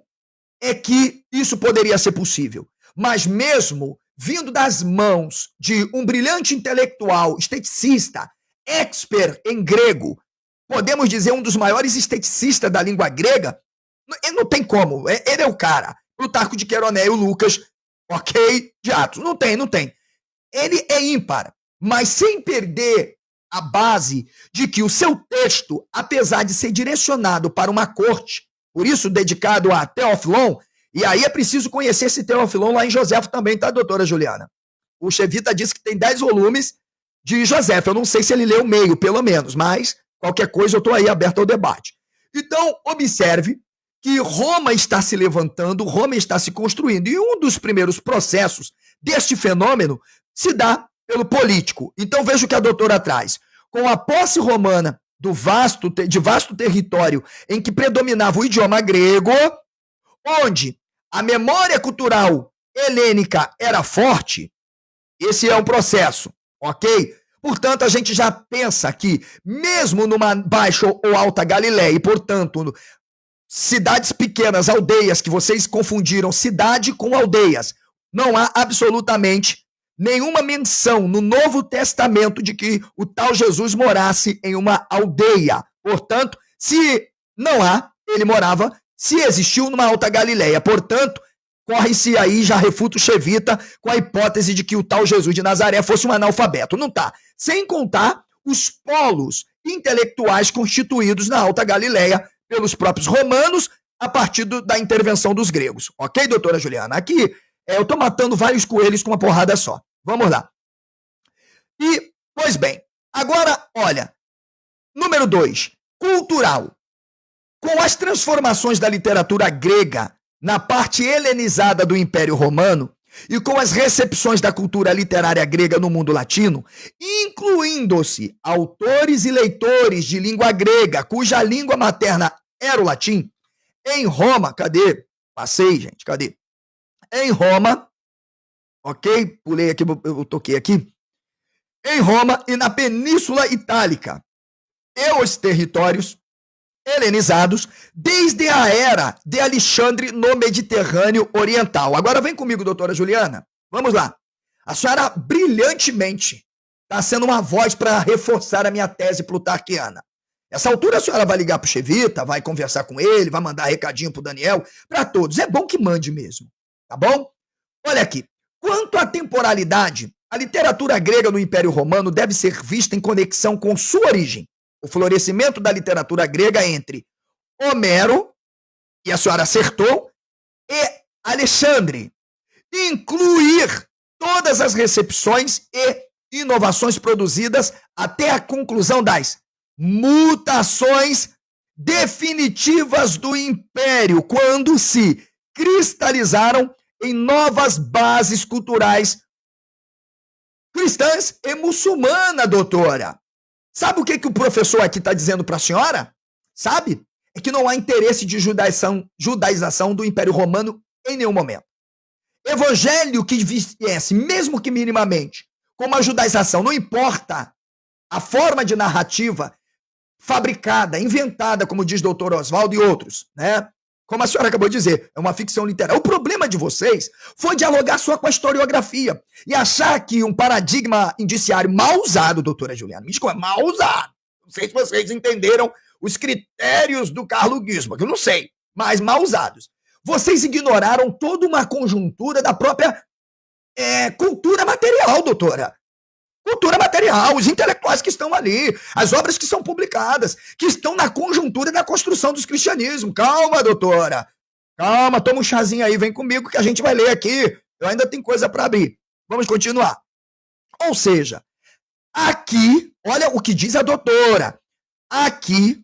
é que isso poderia ser possível. Mas mesmo vindo das mãos de um brilhante intelectual, esteticista, expert em grego, podemos dizer um dos maiores esteticistas da língua grega, não tem como, ele é o cara. Plutarco de Queroneio, Lucas, ok, de Atos, não tem. Ele é ímpar, mas sem perder a base de que o seu texto, apesar de ser direcionado para uma corte, por isso dedicado a Teófilon, e aí é preciso conhecer esse Teófilon lá em Joséfo também, tá, doutora Juliana? O Chevita disse que tem 10 volumes de Joséfo, eu não sei se ele leu meio, pelo menos, mas qualquer coisa eu estou aí aberto ao debate. Então, observe que Roma está se levantando, Roma está se construindo, e um dos primeiros processos deste fenômeno se dá pelo político. Então veja o que a doutora traz. Com a posse romana de vasto território em que predominava o idioma grego, onde a memória cultural helênica era forte, esse é um processo, ok? Portanto, a gente já pensa que, mesmo numa Baixa ou Alta Galileia, e portanto, cidades pequenas, aldeias, que vocês confundiram cidade com aldeias, não há absolutamente nenhuma menção no Novo Testamento de que o tal Jesus morasse em uma aldeia. Portanto, se não há, ele morava, se existiu numa Alta Galileia. Portanto, corre-se aí, já refuta o Chevita com a hipótese de que o tal Jesus de Nazaré fosse um analfabeto. Não tá. Sem contar os polos intelectuais constituídos na Alta Galileia pelos próprios romanos a partir da intervenção dos gregos. Ok, doutora Juliana? Aqui eu tô matando vários coelhos com uma porrada só. Vamos lá. E, pois bem, agora, olha, número 2, cultural. Com as transformações da literatura grega na parte helenizada do Império Romano e com as recepções da cultura literária grega no mundo latino, incluindo-se autores e leitores de língua grega, cuja língua materna era o latim, em Roma, cadê? Passei, gente, cadê? Em Roma, ok? Pulei aqui, eu toquei aqui. Em Roma e na Península Itálica, e os territórios helenizados desde a era de Alexandre no Mediterrâneo Oriental. Agora vem comigo, doutora Juliana. Vamos lá. A senhora brilhantemente está sendo uma voz para reforçar a minha tese plutarquiana. Essa altura a senhora vai ligar para o Chevita, vai conversar com ele, vai mandar recadinho para o Daniel, para todos. É bom que mande mesmo, tá bom? Olha aqui. Quanto à temporalidade, a literatura grega no Império Romano deve ser vista em conexão com sua origem. O florescimento da literatura grega entre Homero, e a senhora acertou, e Alexandre. Incluir todas as recepções e inovações produzidas até a conclusão das mutações definitivas do Império, quando se cristalizaram em novas bases culturais cristãs e muçulmanas, doutora. Sabe o que o professor aqui está dizendo para a senhora? Sabe? É que não há interesse de judaização do Império Romano em nenhum momento. Evangelho que viesse, mesmo que minimamente, como a judaização, não importa a forma de narrativa fabricada, inventada, como diz doutor Oswaldo e outros, né? Como a senhora acabou de dizer, é uma ficção literária. O problema de vocês foi dialogar só com a historiografia e achar que um paradigma indiciário mal usado, doutora Juliana, me desculpa, mal usado. Não sei se vocês entenderam os critérios do Carlo Gisborne, eu não sei, mas mal usados. Vocês ignoraram toda uma conjuntura da própria cultura material, doutora. Cultura material, os intelectuais que estão ali, as obras que são publicadas, que estão na conjuntura da construção dos cristianismos. Calma, doutora. Calma, toma um chazinho aí, vem comigo que a gente vai ler aqui. Eu ainda tenho coisa para abrir. Vamos continuar. Ou seja, aqui, olha o que diz a doutora. Aqui,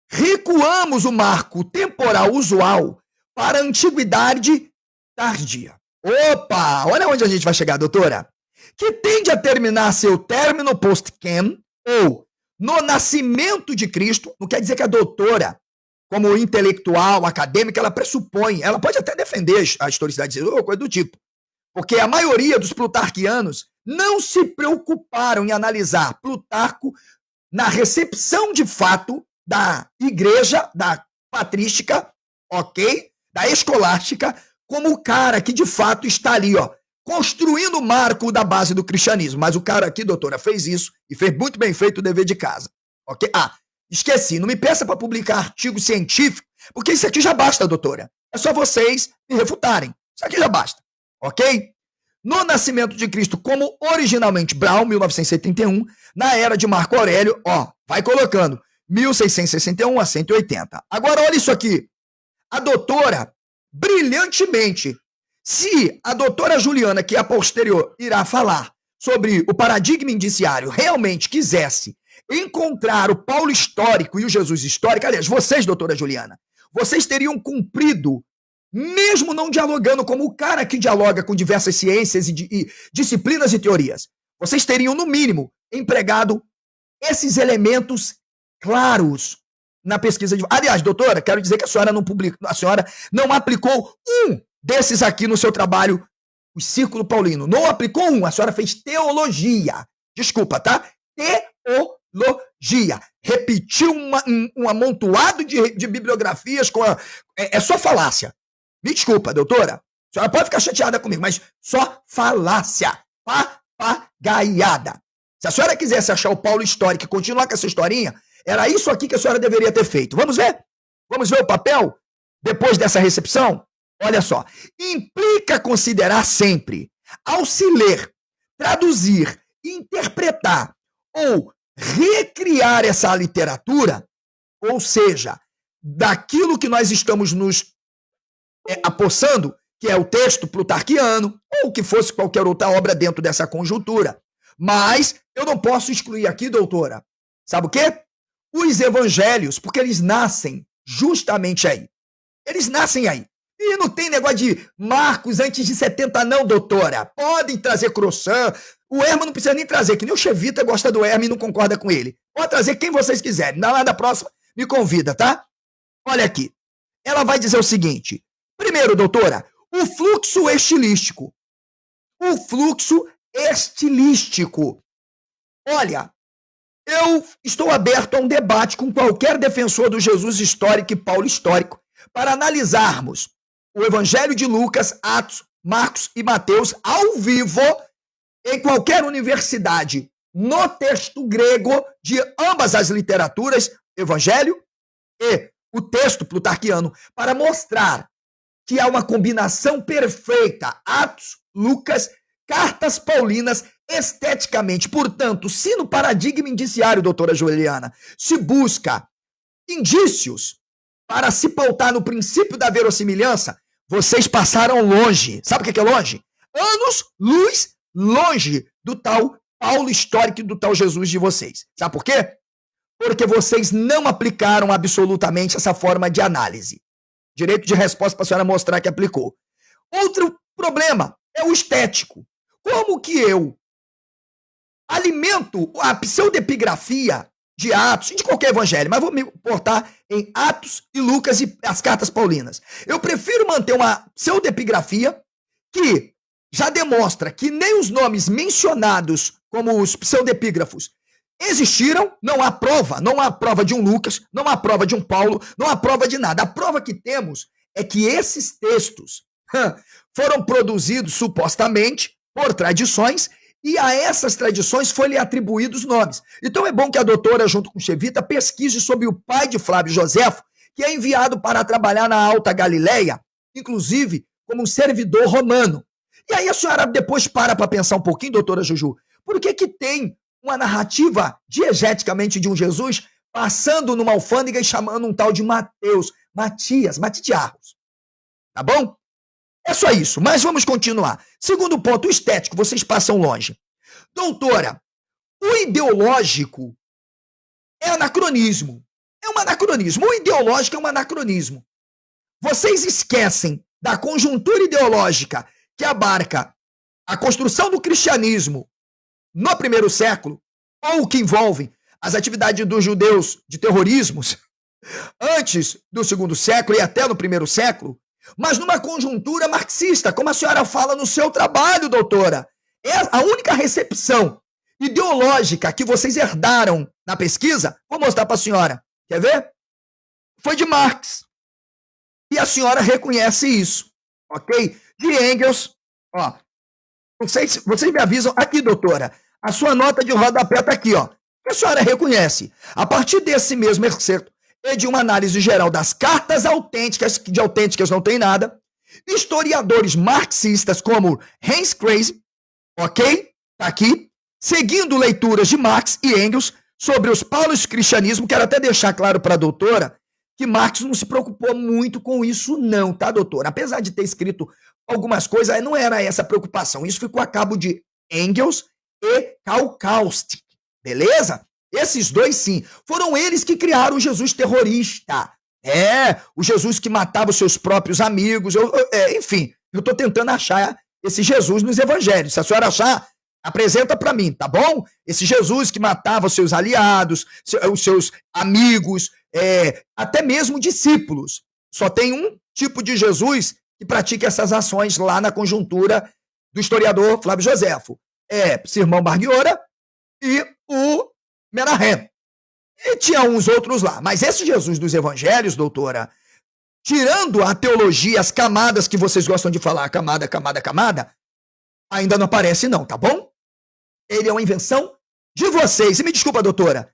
recuamos o marco temporal usual para a antiguidade tardia. Opa, olha onde a gente vai chegar, doutora. Que tende a terminar seu término post-quem, ou no nascimento de Cristo. Não quer dizer que a doutora, como intelectual, acadêmica, ela pressupõe, ela pode até defender a historicidade, ou coisa do tipo, Porque a maioria dos plutarquianos não se preocuparam em analisar Plutarco na recepção de fato da igreja, da patrística, ok? Da escolástica, como o cara que de fato está ali, ó, construindo o marco da base do cristianismo. Mas o cara aqui, doutora, fez isso e fez muito bem feito o dever de casa, ok? Ah, esqueci, não me peça para publicar artigo científico, porque isso aqui já basta, doutora. É só vocês me refutarem. Isso aqui já basta, ok? No nascimento de Cristo, como originalmente Brown, 1971, na era de Marco Aurélio, ó, vai colocando, 1661 a 180. Agora, olha isso aqui. A doutora, brilhantemente, se a doutora Juliana, que é a posterior, irá falar sobre o paradigma indiciário, realmente quisesse encontrar o Paulo histórico e o Jesus histórico, aliás, vocês, doutora Juliana, vocês teriam cumprido, mesmo não dialogando como o cara que dialoga com diversas ciências e disciplinas e teorias, vocês teriam, no mínimo, empregado esses elementos claros na pesquisa de... Aliás, doutora, quero dizer que a senhora não aplicou um desses aqui no seu trabalho, o Círculo Paulino. Não aplicou um, a senhora fez teologia. Desculpa, tá? Teologia. Repetiu um amontoado de bibliografias com é só falácia. Me desculpa, doutora. A senhora pode ficar chateada comigo, mas só falácia. Papagaiada. Se a senhora quisesse achar o Paulo histórico e continuar com essa historinha, era isso aqui que a senhora deveria ter feito. Vamos ver? Vamos ver o papel depois dessa recepção? Olha só. Implica considerar sempre, ao se ler, traduzir, interpretar ou recriar essa literatura, ou seja, daquilo que nós estamos nos apossando, que é o texto plutarquiano, ou que fosse qualquer outra obra dentro dessa conjuntura. Mas eu não posso excluir aqui, doutora, sabe o quê? Os evangelhos, porque eles nascem justamente aí. Eles nascem aí. E não tem negócio de Marcos antes de 70 não, doutora. Podem trazer Croissant. O Herman não precisa nem trazer, que nem o Chevita gosta do Herman e não concorda com ele. Pode trazer quem vocês quiserem. Na da próxima, me convida, tá? Olha aqui. Ela vai dizer o seguinte. Primeiro, doutora, o fluxo estilístico. O fluxo estilístico. Olha, eu estou aberto a um debate com qualquer defensor do Jesus histórico e Paulo histórico para analisarmos o Evangelho de Lucas, Atos, Marcos e Mateus ao vivo em qualquer universidade no texto grego de ambas as literaturas, Evangelho e o texto plutarquiano, para mostrar que há uma combinação perfeita, Atos, Lucas, cartas paulinas, esteticamente. Portanto, se no paradigma indiciário, doutora Juliana, se busca indícios para se pautar no princípio da verossimilhança, vocês passaram longe. Sabe o que é longe? Anos-luz longe do tal Paulo histórico e do tal Jesus de vocês. Sabe por quê? Porque vocês não aplicaram absolutamente essa forma de análise. Direito de resposta para a senhora mostrar que aplicou. Outro problema é o estético. Como que eu alimento a pseudepigrafia de Atos, de qualquer evangelho, mas vou me portar em Atos e Lucas e as cartas paulinas. Eu prefiro manter uma pseudepigrafia que já demonstra que nem os nomes mencionados como os pseudepígrafos existiram, não há prova de um Lucas, não há prova de um Paulo, não há prova de nada. A prova que temos é que esses textos foram produzidos supostamente por tradições e a essas tradições foi-lhe atribuídos nomes. Então é bom que a doutora, junto com o Chevita, pesquise sobre o pai de Flávio Joséfo, que é enviado para trabalhar na Alta Galileia, inclusive como um servidor romano. E aí a senhora depois para pensar um pouquinho, doutora Juju, por que tem uma narrativa diegeticamente de um Jesus passando numa alfândega e chamando um tal de Matias Matitiarros? Tá bom? É só isso, mas vamos continuar. Segundo ponto, o estético, vocês passam longe. Doutora, o ideológico é anacronismo. É um anacronismo. O ideológico é um anacronismo. Vocês esquecem da conjuntura ideológica que abarca a construção do cristianismo no primeiro século, ou que envolve as atividades dos judeus de terrorismos antes do segundo século e até no primeiro século. mas numa conjuntura marxista, como a senhora fala no seu trabalho, doutora. É a única recepção ideológica que vocês herdaram na pesquisa, vou mostrar para a senhora. Quer ver? Foi de Marx. E a senhora reconhece isso, ok? De Engels, ó. Vocês me avisam aqui, doutora. A sua nota de rodapé está aqui, ó. A senhora reconhece. A partir desse mesmo excerto e de uma análise geral das cartas autênticas, que de autênticas não tem nada, historiadores marxistas como Hans Krause, ok? Tá aqui. Seguindo leituras de Marx e Engels sobre os paulos cristianismo, quero até deixar claro para a doutora que Marx não se preocupou muito com isso não, tá, doutora? Apesar de ter escrito algumas coisas, não era essa a preocupação. Isso ficou a cabo de Engels e Karl Kaustik, beleza? Esses dois, sim, foram eles que criaram o Jesus terrorista. O Jesus que matava os seus próprios amigos. Enfim, eu estou tentando achar esse Jesus nos evangelhos. Se a senhora achar, apresenta para mim, tá bom? Esse Jesus que matava os seus aliados, os seus amigos, até mesmo discípulos. Só tem um tipo de Jesus que pratica essas ações lá na conjuntura do historiador Flávio Joséfo. Sermão Bar-Guiora e o Menahem. E tinha uns outros lá. Mas esse Jesus dos evangelhos, doutora, tirando a teologia, as camadas que vocês gostam de falar, camada, ainda não aparece não, tá bom? Ele é uma invenção de vocês. E me desculpa, doutora,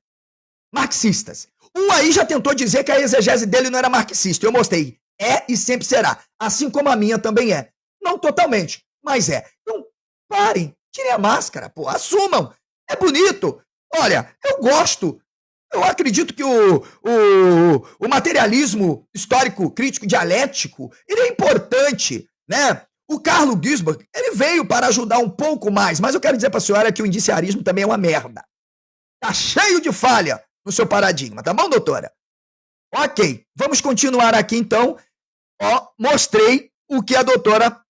marxistas. Um aí já tentou dizer que a exegese dele não era marxista. Eu mostrei. É e sempre será. Assim como a minha também é. Não totalmente, mas é. Então, parem. Tirem a máscara, pô. Assumam. É bonito. Olha, eu gosto. Eu acredito que o materialismo histórico, crítico, dialético, ele é importante, né? O Carlo Ginzburg, ele veio para ajudar um pouco mais, mas eu quero dizer para a senhora que o indiciarismo também é uma merda. Tá cheio de falha no seu paradigma, tá bom, doutora? Ok, vamos continuar aqui então. Mostrei o que a doutora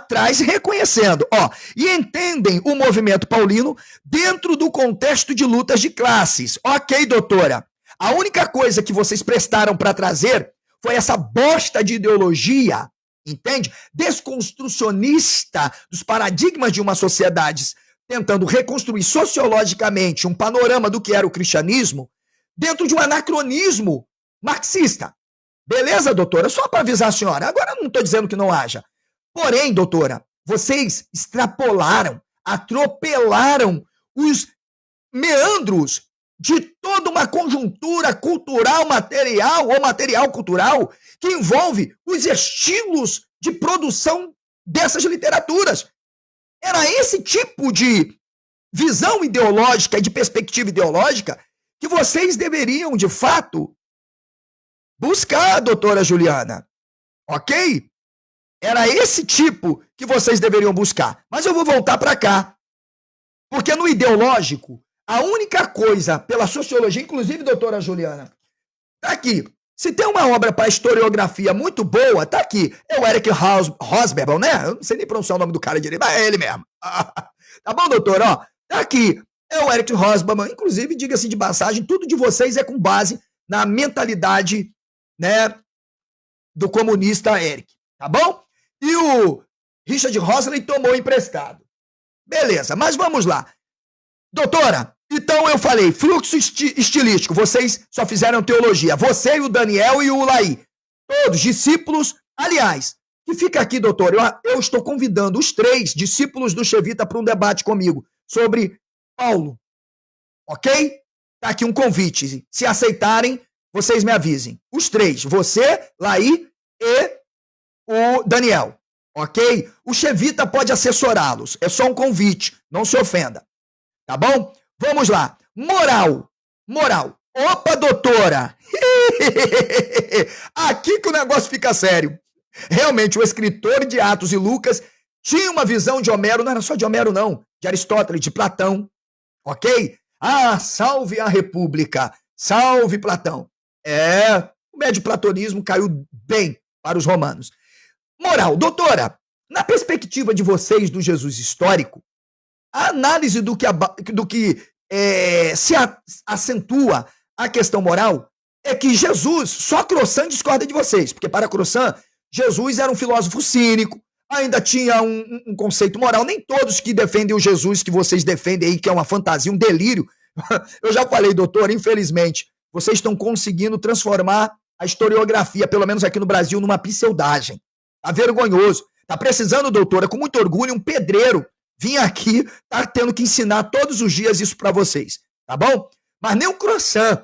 traz reconhecendo. E entendem o movimento paulino dentro do contexto de lutas de classes. Ok, doutora. A única coisa que vocês prestaram para trazer foi essa bosta de ideologia, entende? Desconstrucionista dos paradigmas de uma sociedade, tentando reconstruir sociologicamente um panorama do que era o cristianismo dentro de um anacronismo marxista. Beleza, doutora? Só para avisar a senhora. Agora eu não estou dizendo que não haja. Porém, doutora, vocês extrapolaram, atropelaram os meandros de toda uma conjuntura cultural, material ou material cultural que envolve os estilos de produção dessas literaturas. Era esse tipo de visão ideológica e de perspectiva ideológica que vocês deveriam, de fato, buscar, doutora Juliana. Ok? Era esse tipo que vocês deveriam buscar. Mas eu vou voltar para cá. Porque no ideológico, a única coisa, pela sociologia, inclusive, doutora Juliana, tá aqui. Se tem uma obra para historiografia muito boa, tá aqui. É o Eric Hobsbawm, né? Eu não sei nem pronunciar o nome do cara direito, mas é ele mesmo. Tá bom, doutor? Tá aqui. É o Eric Hobsbawm. Inclusive, diga-se de passagem, tudo de vocês é com base na mentalidade, né, do comunista Eric. Tá bom? E o Richard Rossley tomou emprestado. Beleza, mas vamos lá. Doutora, então eu falei, fluxo estilístico, vocês só fizeram teologia. Você e o Daniel e o Laí. Todos discípulos. Aliás, que fica aqui, doutor, eu estou convidando os 3 discípulos do Chevita para um debate comigo sobre Paulo. Ok? Tá aqui um convite. Se aceitarem, vocês me avisem. Os 3, você, Laí e o Daniel. Ok? O Chevita pode assessorá-los. É só um convite. Não se ofenda. Tá bom? Vamos lá. Moral. Opa, doutora. Aqui que o negócio fica sério. Realmente, o escritor de Atos e Lucas tinha uma visão de Homero, não era só de Homero, não. De Aristóteles, de Platão. Ok? Salve a República. Salve Platão. O médio platonismo caiu bem para os romanos. Moral. Doutora, na perspectiva de vocês do Jesus histórico, a análise do que se acentua a questão moral é que Jesus, só Croissant discorda de vocês, porque para Croissant, Jesus era um filósofo cínico, ainda tinha um conceito moral. Nem todos que defendem o Jesus que vocês defendem aí, que é uma fantasia, um delírio. Eu já falei, doutor, infelizmente, vocês estão conseguindo transformar a historiografia, pelo menos aqui no Brasil, numa pseudagem. Tá vergonhoso. Tá precisando, doutora, com muito orgulho, um pedreiro vir aqui, tá tendo que ensinar todos os dias isso para vocês, tá bom? Mas nem um croissant,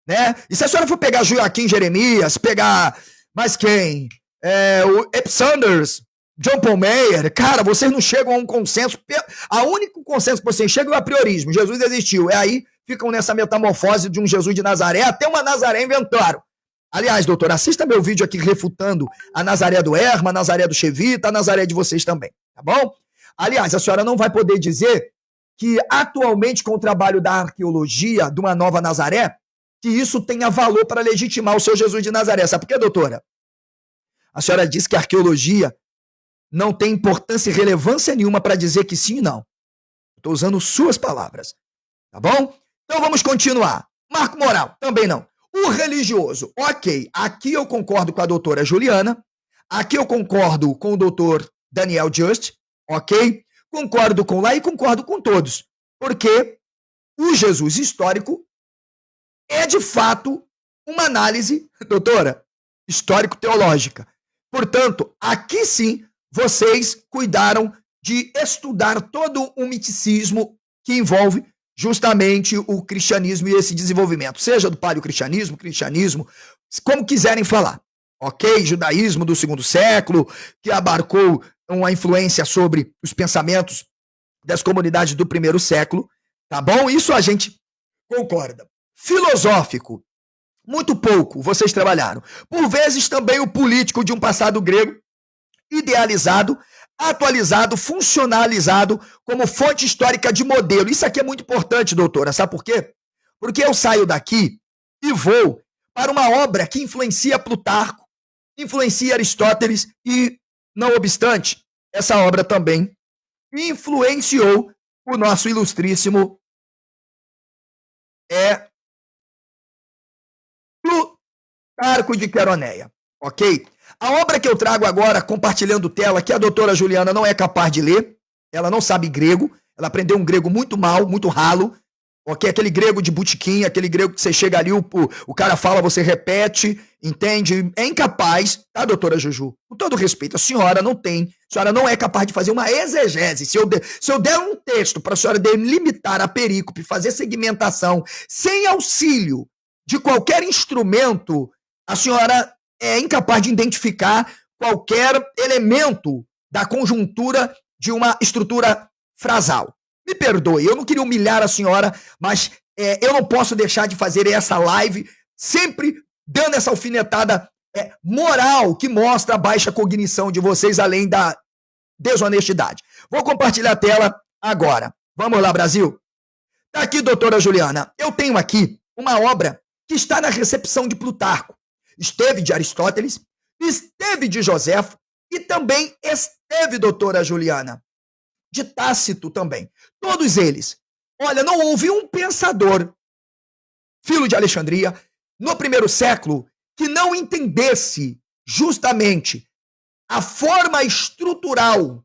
né? E se a senhora for pegar Joaquim Jeremias, pegar mais quem? O Ep Sanders, John Paul Meyer, cara, vocês não chegam a um consenso. A único consenso que vocês chegam é o apriorismo. Jesus existiu. Aí ficam nessa metamorfose de um Jesus de Nazaré, até uma Nazaré inventaram. Aliás, doutor, assista meu vídeo aqui refutando a Nazaré do Erma, a Nazaré do Chevita, a Nazaré de vocês também, tá bom? Aliás, a senhora não vai poder dizer que atualmente com o trabalho da arqueologia de uma nova Nazaré, que isso tenha valor para legitimar o seu Jesus de Nazaré. Sabe por quê, doutora? A senhora disse que a arqueologia não tem importância e relevância nenhuma para dizer que sim e não. Estou usando suas palavras, tá bom? Então vamos continuar. Marco moral, também não. O religioso, ok, aqui eu concordo com a doutora Juliana, aqui eu concordo com o doutor Daniel Just, ok? Concordo com lá e concordo com todos, porque o Jesus histórico é de fato uma análise, doutora, histórico-teológica. Portanto, aqui sim, vocês cuidaram de estudar todo o miticismo que envolve justamente o cristianismo e esse desenvolvimento, seja do paleocristianismo, cristianismo, como quiserem falar, ok? Judaísmo do segundo século, que abarcou uma influência sobre os pensamentos das comunidades do primeiro século, tá bom? Isso a gente concorda. Filosófico, muito pouco vocês trabalharam. Por vezes também o político de um passado grego, idealizado, atualizado, funcionalizado como fonte histórica de modelo. Isso aqui é muito importante, doutora. Sabe por quê? Porque eu saio daqui e vou para uma obra que influencia Plutarco, influencia Aristóteles e, não obstante, essa obra também influenciou o nosso ilustríssimo Plutarco de Queroneia, ok? A obra que eu trago agora, compartilhando tela, que a doutora Juliana não é capaz de ler, ela não sabe grego, ela aprendeu um grego muito mal, muito ralo, ok? Aquele grego de botequim, aquele grego que você chega ali, o cara fala, você repete, entende? É incapaz, tá, doutora Juju? Com todo respeito, a senhora não é capaz de fazer uma exegese. Se eu der um texto para a senhora delimitar a perícope, fazer segmentação, sem auxílio de qualquer instrumento, a senhora é incapaz de identificar qualquer elemento da conjuntura de uma estrutura frasal. Me perdoe, eu não queria humilhar a senhora, mas eu não posso deixar de fazer essa live sempre dando essa alfinetada moral que mostra a baixa cognição de vocês, além da desonestidade. Vou compartilhar a tela agora. Vamos lá, Brasil? Tá aqui, doutora Juliana. Eu tenho aqui uma obra que está na recepção de Plutarco. Esteve de Aristóteles, esteve de Joséfo e também esteve, doutora Juliana, de Tácito também. Todos eles. Olha, não houve um pensador, filho de Alexandria, no primeiro século, que não entendesse justamente a forma estrutural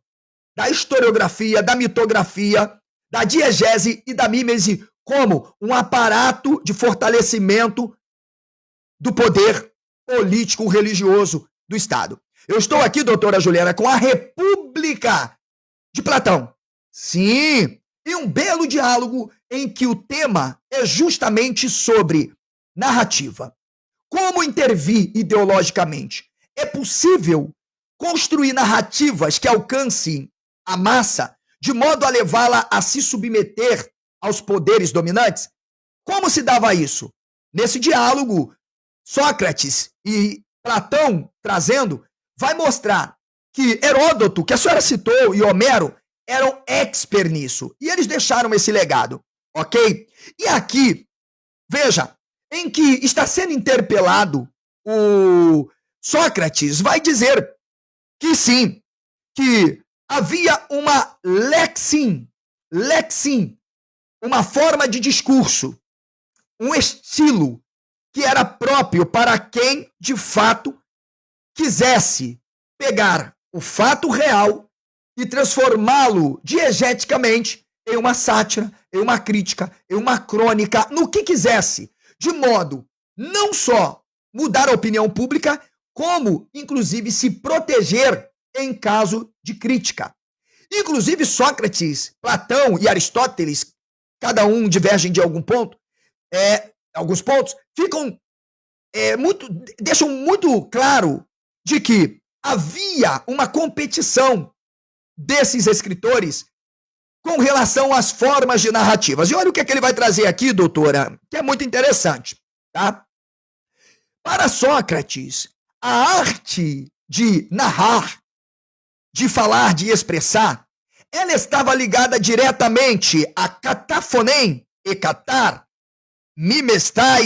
da historiografia, da mitografia, da diegese e da mímese como um aparato de fortalecimento do poder político religioso do Estado. Eu estou aqui, doutora Juliana, com a República de Platão. Sim, e um belo diálogo em que o tema é justamente sobre narrativa. Como intervir ideologicamente? É possível construir narrativas que alcancem a massa de modo a levá-la a se submeter aos poderes dominantes? Como se dava isso? Nesse diálogo, Sócrates e Platão trazendo, vai mostrar que Heródoto, que a senhora citou, e Homero, eram expert nisso. E eles deixaram esse legado, ok? E aqui, veja, em que está sendo interpelado o Sócrates, vai dizer que sim, que havia uma lexin, uma forma de discurso, um estilo que era próprio para quem, de fato, quisesse pegar o fato real e transformá-lo diegeticamente em uma sátira, em uma crítica, em uma crônica, no que quisesse, de modo não só mudar a opinião pública, como, inclusive, se proteger em caso de crítica. Inclusive, Sócrates, Platão e Aristóteles, cada um divergem de alguns pontos, deixam muito claro de que havia uma competição desses escritores com relação às formas de narrativas. E olha o que ele vai trazer aqui, doutora, que é muito interessante, tá? Para Sócrates, a arte de narrar, de falar, de expressar, ela estava ligada diretamente a catafonem e catar, mimestai